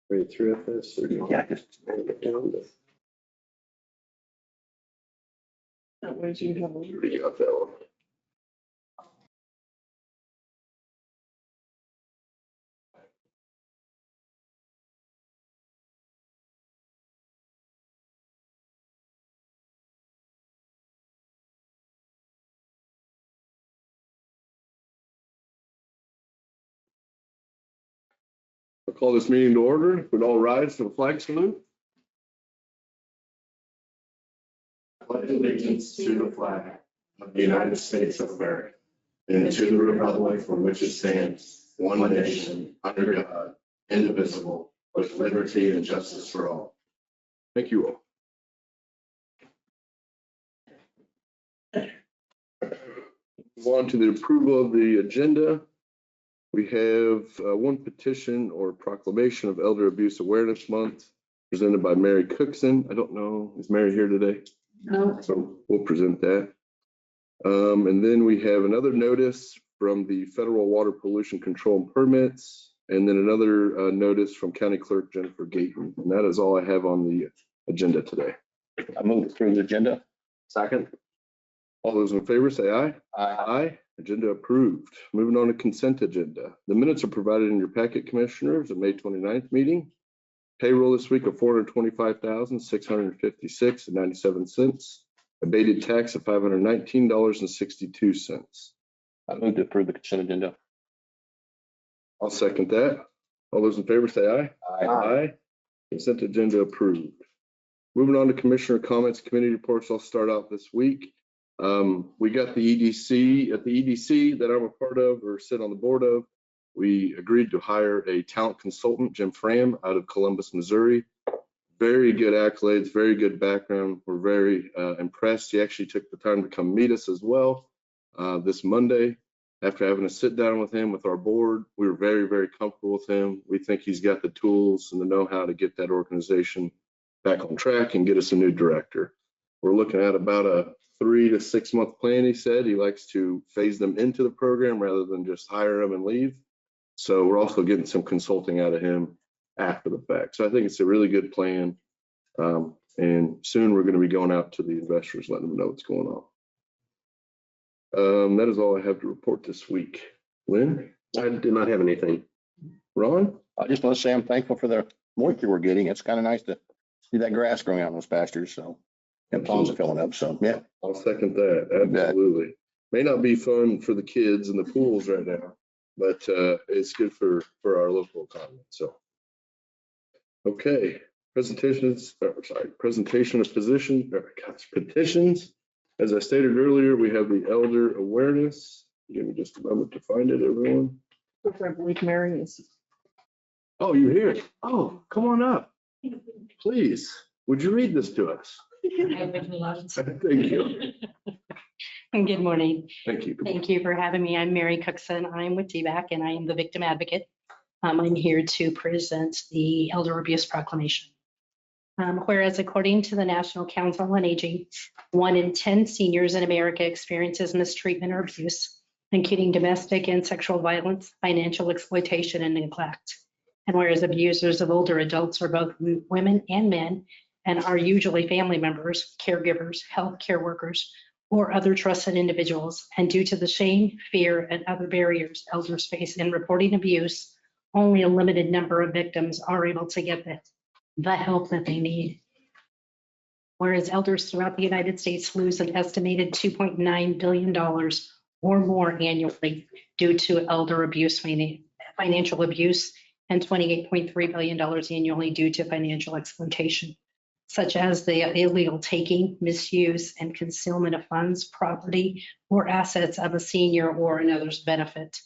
Read through this. Or Yeah, just get down to. That way you have. You got that one. I'll call this meeting to order. Would all rise for the flag salute? Pledge allegiance to the flag of the United States of America and to the republic for which it stands, one nation, under God, indivisible, with liberty and justice for all. Thank you all. Move on to the approval of the agenda. We have one petition or proclamation of Elder Abuse Awareness Month presented by Mary Cookson. I don't know, is Mary here today? No. So we'll present that. And then we have another notice from the Federal Water Pollution Control and Permits, and then another notice from County Clerk Jennifer Gayton. And that is all I have on the agenda today. I move through the agenda. Second. All those in favor say aye. Aye. Agenda approved. Moving on to consent agenda. The minutes are provided in your packet, Commissioners, of May 29th meeting. Payroll this week of $425,656.97. Abated tax of $519.62. I move to approve the consent agenda. I'll second that. All those in favor say aye. Aye. Consent agenda approved. Moving on to Commissioner comments, committee reports. I'll start out this week. We got the EDC at the EDC that I'm a part of or sit on the board of. We agreed to hire a talent consultant, Jim Fram, out of Columbus, Missouri. Very good accolades, very good background. We're very impressed. He actually took the time to come meet us as well this Monday. After having a sit down with him with our board, we were very, very comfortable with him. We think he's got the tools and the know-how to get that organization back on track and get us a new director. We're looking at about a 3 to 6 month plan. He said he likes to phase them into the program rather than just hire them and leave. So we're also getting some consulting out of him after the fact. So I think it's a really good plan. And soon we're going to be going out to the investors, letting them know what's going on. That is all I have to report this week. Lynn? I do not have anything. Ron? I just want to say I'm thankful for the moisture we're getting. It's kind of nice to see that grass growing out in those pastures. So, and ponds are filling up. So, yeah. I'll second that. Absolutely. May not be fun for the kids in the pools right now, but it's good for our local economy. So, okay. Presentation of petitions. As I stated earlier, we have the elder awareness. Give me just a moment to find it, everyone. I believe Mary is. Oh, you're here. Oh, come on up. Please, would you read this to us? Thank you. Good morning. Thank you. Thank you for having me. I'm Mary Cookson. I'm with DBAC and I am the victim advocate. I'm here to present the Elder Abuse Proclamation. Whereas according to the National Council on Aging, 1 in 10 seniors in America experiences mistreatment or abuse, including domestic and sexual violence, financial exploitation, and neglect. And whereas abusers of older adults are both women and men and are usually family members, caregivers, healthcare workers, or other trusted individuals, and due to the shame, fear, and other barriers elders face in reporting abuse, only a limited number of victims are able to get the help that they need. Whereas elders throughout the United States lose an estimated $2.9 billion or more annually due to elder abuse, financial abuse, and $28.3 billion annually due to financial exploitation, such as the illegal taking, misuse, and concealment of funds, property, or assets of a senior or another's benefit.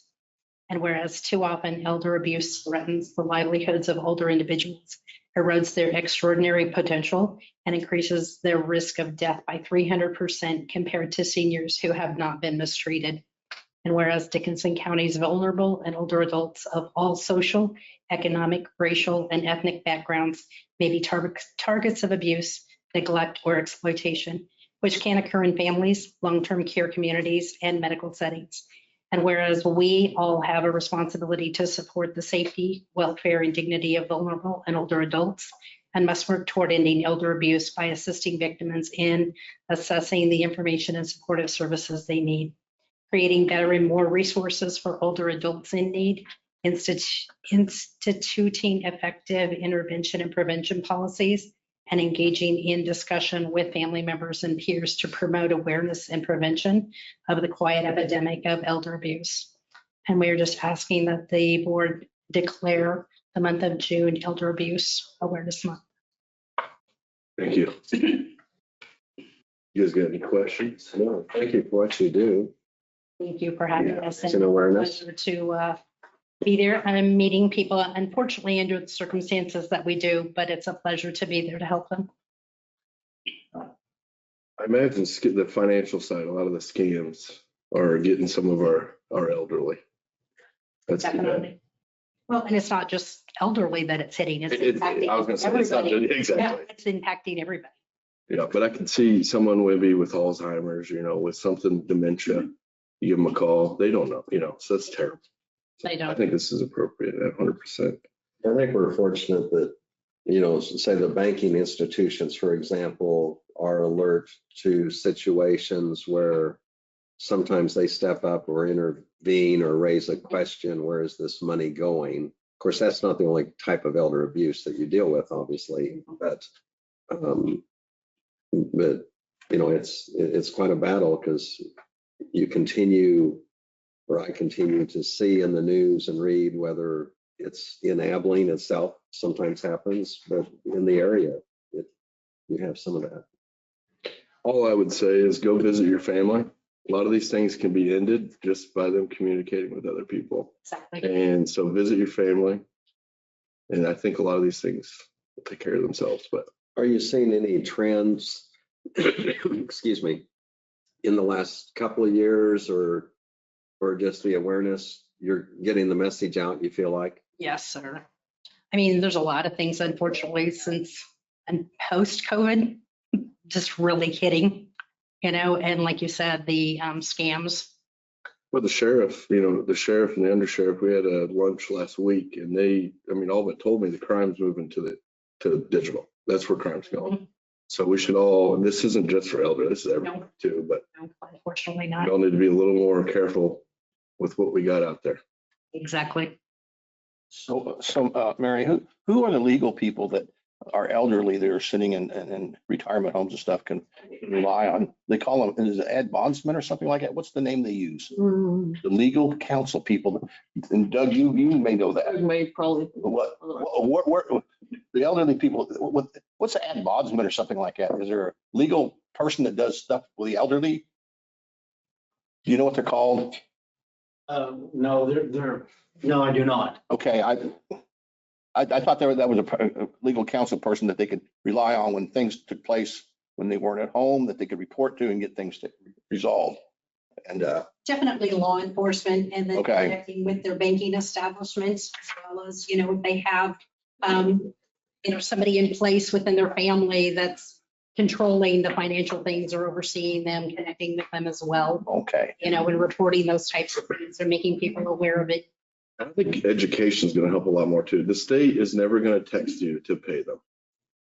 And whereas too often elder abuse threatens the livelihoods of older individuals, erodes their extraordinary potential, and increases their risk of death by 300% compared to seniors who have not been mistreated. And whereas Dickinson County's vulnerable and older adults of all social, economic, racial, and ethnic backgrounds may be targets of abuse, neglect, or exploitation, which can occur in families, long-term care communities, and medical settings. And whereas we all have a responsibility to support the safety, welfare, and dignity of vulnerable and older adults, and must work toward ending elder abuse by assisting victims in assessing the information and supportive services they need, creating better and more resources for older adults in need, instituting effective intervention and prevention policies, and engaging in discussion with family members and peers to promote awareness and prevention of the quiet epidemic of elder abuse. And we're just asking that the board declare the month of June, Elder Abuse Awareness Month. Thank you. You guys got any questions? No, thank you for what you do. Thank you for having Yeah, us. it's an awareness. Pleasure to be there. I'm meeting people, unfortunately, under the circumstances that we do, but it's a pleasure to be there to help them. I imagine the financial side, a lot of the scams are getting some of our elderly. That's too bad. Definitely. Well, and it's not just elderly that it's hitting, it's I was gonna impacting say, it's not everybody. just- exactly. Yeah, it's impacting everybody. Yeah, but I can see someone maybe with Alzheimer's, with something dementia, you give them a call, they don't know, so that's terrible. They I don't. think this is appropriate at 100%. I think we're fortunate that, say the banking institutions, for example, are alert to situations where sometimes they step up or intervene or raise a question, where is this money going? Of course, that's not the only type of elder abuse that you deal with, obviously, but it's quite a battle, because I continue to see in the news and read, whether it's in Abilene itself, sometimes happens, but in the area, you have some of that. All I would say is go visit your family. A lot of these things can be ended just by them communicating with other people. Exactly. And so visit your family. And I think a lot of these things will take care of themselves, but Are you seeing any trends, excuse me, in the last couple of years, or just the awareness? You're getting the message out, you feel like? Yes, sir. I mean, there's a lot of things, unfortunately, since and post-COVID, just really hitting, and like you said, the scams. well, the sheriff and the undersheriff, we had a lunch last week, and all but told me the crime's moving to digital. That's where crime's going. So we should all, and this isn't just for elder, this is everyone too, but No, unfortunately we not. all need to be a little more careful with what we got out there. Exactly. So Mary, who are the legal people that are elderly that are sitting in retirement homes and stuff can rely on? They call them, is it ad bondsman or something like that? What's the name they use? The legal counsel people. And Doug, you may know that. May probably. What the elderly people, what's an ad bondsman or something like that? Is there a legal person that does stuff with the elderly? Do you know what they're called? No, no, I do not. Okay, I thought that was a legal counsel person that they could rely on when things took place when they weren't at home, that they could report to and get things resolved. And Definitely law enforcement, and then Okay. connecting with their banking establishments, as well as, if they have, somebody in place within their family that's controlling the financial things or overseeing them, connecting with them as well, okay, and reporting those types of things or making people aware of it. I think education is going to help a lot more too. The state is never going to text you to pay them.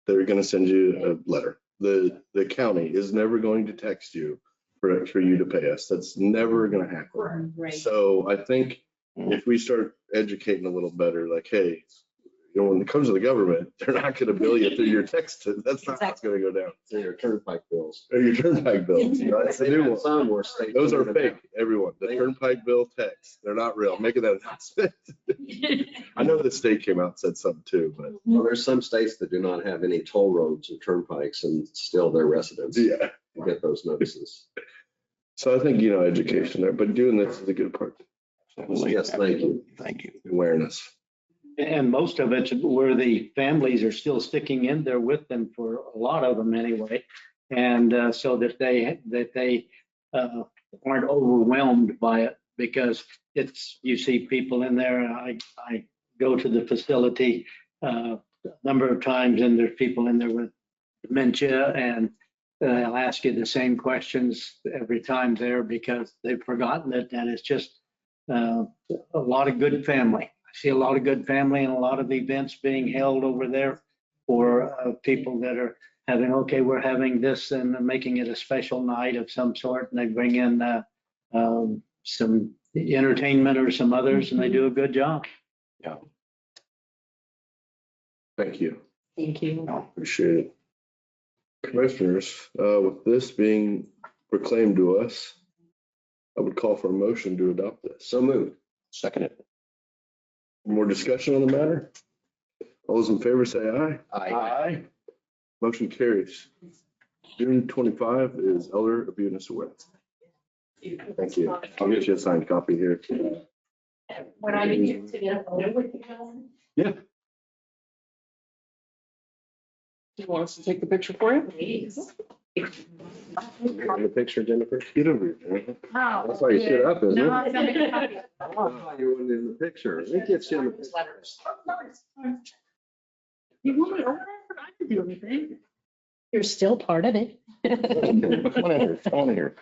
They're going to send you a letter. The county is never going to text you for you to pay us. That's never going to happen. Right. So I think if we start educating a little better, like, hey, when it comes to the government, they're not going to bill you through your text. That's not what's going to go down. So your turnpike bills. Or your turnpike bills. That's the new one. Some were state. Those are fake, everyone. The turnpike bill texts, they're not real. I'm making that announcement. I know the state came out and said something too, but Well, there's some states that do not have any toll roads or turnpikes, and still their residents yeah. get those notices. So I think, education there, but doing this is a good part. Yes, thank you. thank you. Awareness. And most of it's where the families are still sticking in there with them, for a lot of them anyway. And so that they aren't overwhelmed by it, because you see people in there. I go to the facility a number of times, and there's people in there with dementia, and I'll ask you the same questions every time there, because they've forgotten it, and it's just a lot of good family. I see a lot of good family and a lot of events being held over there for people that are having, okay, we're having this and making it a special night of some sort, and they bring in some entertainment or some others, and they do a good job. Yeah. Thank you. Thank you. Appreciate it. Commissioners, with this being proclaimed to us, I would call for a motion to adopt this. So moved. Second it. More discussion on the matter? All those in favor say aye. Aye. Motion carries. June 25 is Elder Abuse Awareness. Thank you. I'll get you a signed copy here. When I get to get a photo with you. Yeah. You want us to take the picture for you? Please. On the picture, Jennifer? Get over here. That's why you stood up, isn't it? No, I'm gonna copy. Oh, you weren't in the picture. It gets you in the picture. You want me over there? I could do anything. You're still part of it. Come on in here, come on in here.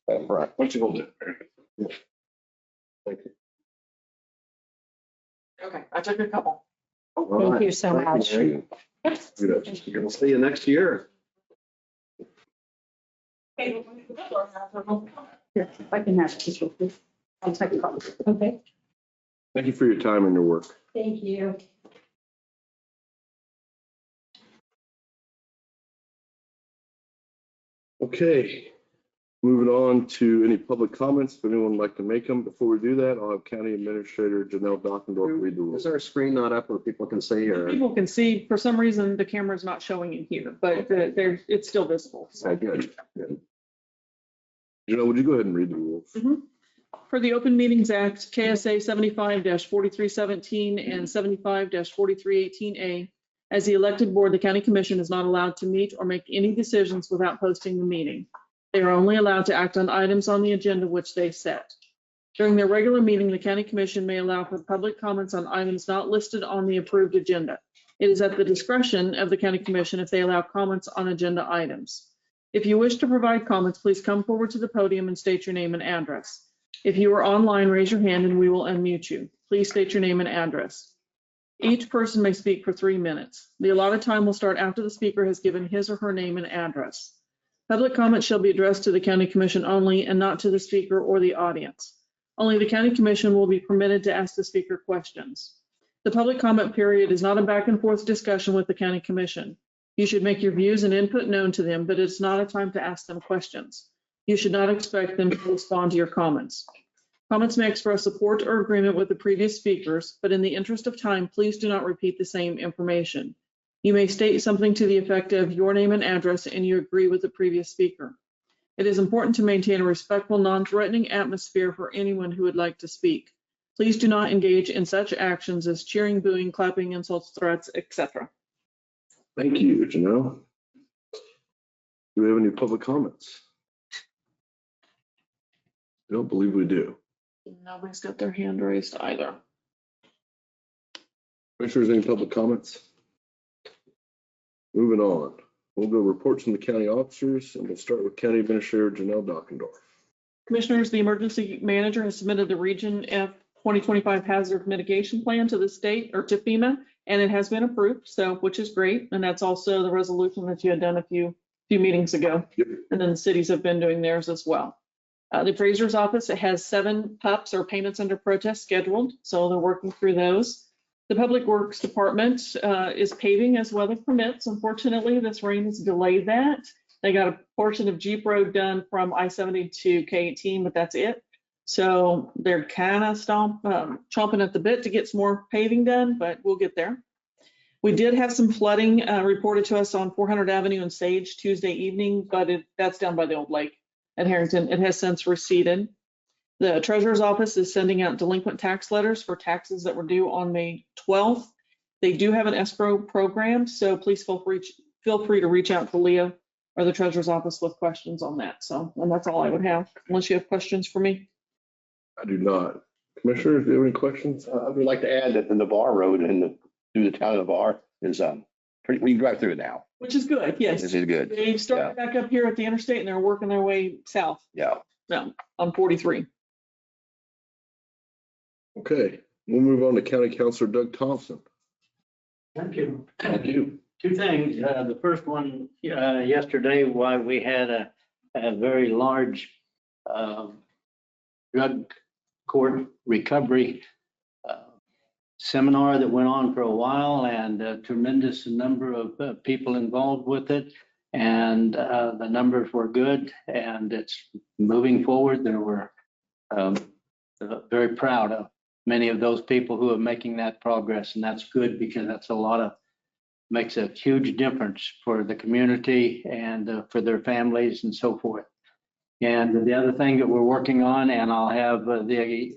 Right. Why don't you hold it there? Yeah. Thank you. Okay, I took a couple. Thank you so much. Good. We'll see you next year. Here, I can have this real quick. I'll take a copy. Okay, Thank you for your time and your work. thank you. Okay, moving on to any public comments. If anyone would like to make them, before we do that, I'll have County Administrator Janelle Dockendorf read the Is rules. there a screen not up where people can see or? People can see, for some reason, the camera's not showing in here, but it's still visible. So Okay, good. Good. Janelle, would you go ahead and read the rules? for the Open Meetings Act, KSA 75-4317 and 75-4318A, as the elected board, the county commission is not allowed to meet or make any decisions without posting the meeting. They are only allowed to act on items on the agenda which they set. During their regular meeting, the county commission may allow for public comments on items not listed on the approved agenda. It is at the discretion of the county commission if they allow comments on agenda items. If you wish to provide comments, please come forward to the podium and state your name and address. If you are online, raise your hand and we will unmute you. Please state your name and address. Each person may speak for 3 minutes. The allotted time will start after the speaker has given his or her name and address. Public comment shall be addressed to the county commission only and not to the speaker or the audience. Only the county commission will be permitted to ask the speaker questions. The public comment period is not a back and forth discussion with the county commission. You should make your views and input known to them, but it's not a time to ask them questions. You should not expect them to respond to your comments. Comments may express support or agreement with the previous speakers, but in the interest of time, please do not repeat the same information. You may state something to the effect of your name and address and you agree with the previous speaker. It is important to maintain a respectful, non-threatening atmosphere for anyone who would like to speak. Please do not engage in such actions as cheering, booing, clapping, insults, threats, etc. Thank you, Janelle. Do we have any public comments? I don't believe we do. Nobody's got their hand raised either. Commissioners, any public comments? Moving on, we'll go reports from the county officers, and we'll start with County Administrator Janelle Dockendorf. Commissioners, the emergency manager has submitted the Region F 2025 Hazard Mitigation Plan to the state or to FEMA, and it has been approved, so which is great. And that's also the resolution that you had done a few meetings ago. Yep. And then the cities have been doing theirs as well. The appraiser's office has 7 PUPs or payments under protest scheduled, so they're working through those. The Public Works Department is paving as weather permits. Unfortunately, this rain has delayed that. They got a portion of Jeep Road done from I-70 to K-18, but that's it. So they're kind of chomping at the bit to get some more paving done, but we'll get there. We did have some flooding reported to us on 400 Avenue and Sage Tuesday evening, but that's down by the old lake at Harrington. It has since receded. The treasurer's office is sending out delinquent tax letters for taxes that were due on May 12th. They do have an escrow program, so please feel free to reach out to Leah or the treasurer's office with questions on that. So, and that's all I would have, unless you have questions for me. I do not. Commissioners, do you have any questions? I would like to add that the Navarre Road through the town of Navarre is pretty, we can drive through it now. Which is good, yes. This is good. They started back up here at the interstate and they're working their way south. Yeah. No, on 43. Okay, we'll move on to County Councilor Doug Thompson. Thank you. Thank you. 2 things. The first one, yesterday, why we had a very large drug court recovery seminar that went on for a while, and a tremendous number of people involved with it. And the numbers were good, and it's moving forward. There were very proud many of those people who are making that progress. And that's good because that's makes a huge difference for the community and for their families and so forth. And the other thing that we're working on, and I'll have the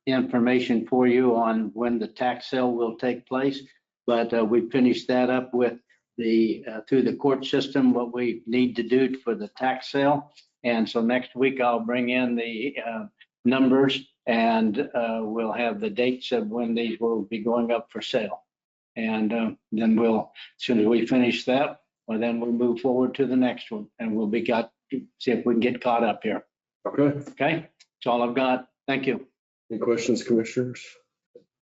information for you on when the tax sale will take place, but we finished that up with through the court system, what we need to do for the tax sale. And so next week I'll bring in the numbers and we'll have the dates of when these will be going up for sale. And then as soon as we finish that, well, then we'll move forward to the next one and see if we can get caught up here. Okay. Okay, that's all I've got. Thank you. Any questions, commissioners?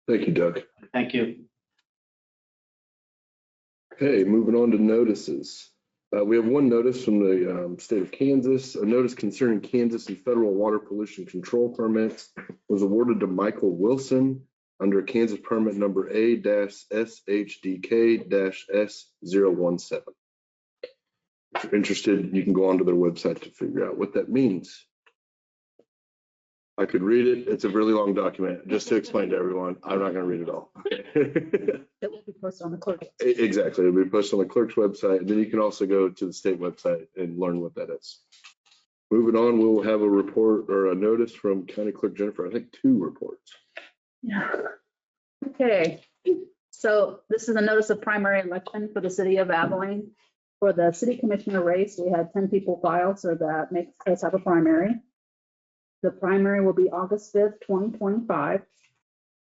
Thank you, Doug. Thank you. Okay, moving on to notices. We have one notice from the state of Kansas. A notice concerning Kansas and federal water pollution control permits was awarded to Michael Wilson under Kansas permit number A-SHDK-S017. If you're interested, you can go onto their website to figure out what that means. I could read it. It's a really long document. Just to explain to everyone, I'm not going to read it all. It will be posted on the clerk. Exactly. It'll be posted on the clerk's website. And then you can also go to the state website and learn what that is. Moving on, we'll have a report or a notice from County Clerk Jennifer. I think 2 reports. Yeah. Okay, so this is a notice of primary election for the city of Abilene. For the city commissioner race, we had 10 people file, so that makes us have a primary. The primary will be August 5th, 2025.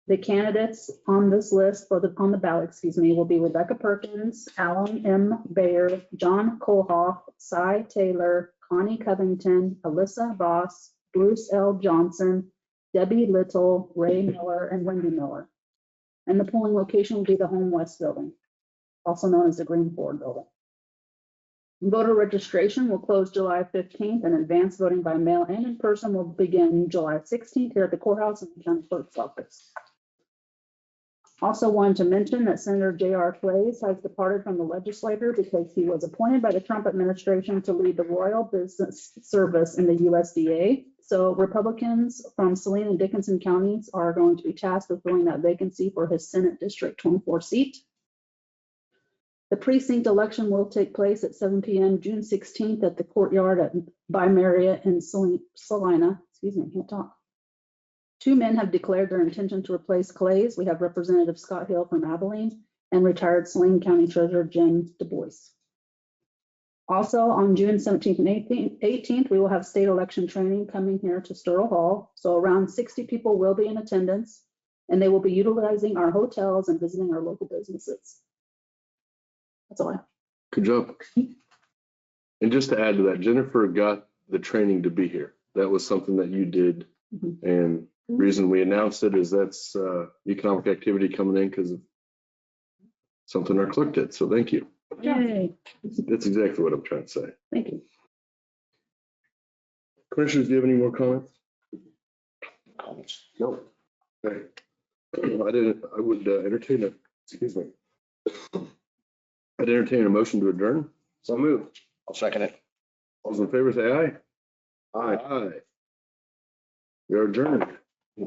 The candidates on this list on the ballot, will be Rebecca Perkins, Alan M. Bayer, John Kohoff, Cy Taylor, Connie Covington, Alyssa Voss, Bruce L. Johnson, Debbie Little, Ray Miller, and Wendy Miller. And the polling location will be the Home West Building, also known as the Green Ford Building. Voter registration will close July 15th, and advanced voting by mail and in person will begin July 16th here at the courthouse and the county clerk's office. Also wanted to mention that Senator J.R. Clays has departed from the legislature because he was appointed by the Trump administration to lead the Royal Business Service in the USDA. So Republicans from Saline and Dickinson counties are going to be tasked with filling that vacancy for his Senate District 24 seat. The precinct election will take place at 7 p.m. June 16th at the courtyard by Marriott in Salina. Excuse me, I can't talk. 2 men have declared their intention to replace Clays. We have Representative Scott Hill from Abilene and retired Saline County Treasurer Jen Du Bois. Also on June 17th and 18th, we will have state election training coming here to Sterl Hall. So around 60 people will be in attendance, and they will be utilizing our hotels and visiting our local businesses. That's all I have. Good job. And just to add to that, Jennifer got the training to be here. That was something that you did. And reason we announced it is that's economic activity coming in because of something our clerk did. So thank you. Yay. That's exactly what I'm trying to say. Thank you. Commissioners, do you have any more comments? Comments? No. Okay. I would entertain I'd entertain a motion to adjourn. So moved. I'll second it. All those in favor say aye. Aye. Aye. We are adjourned.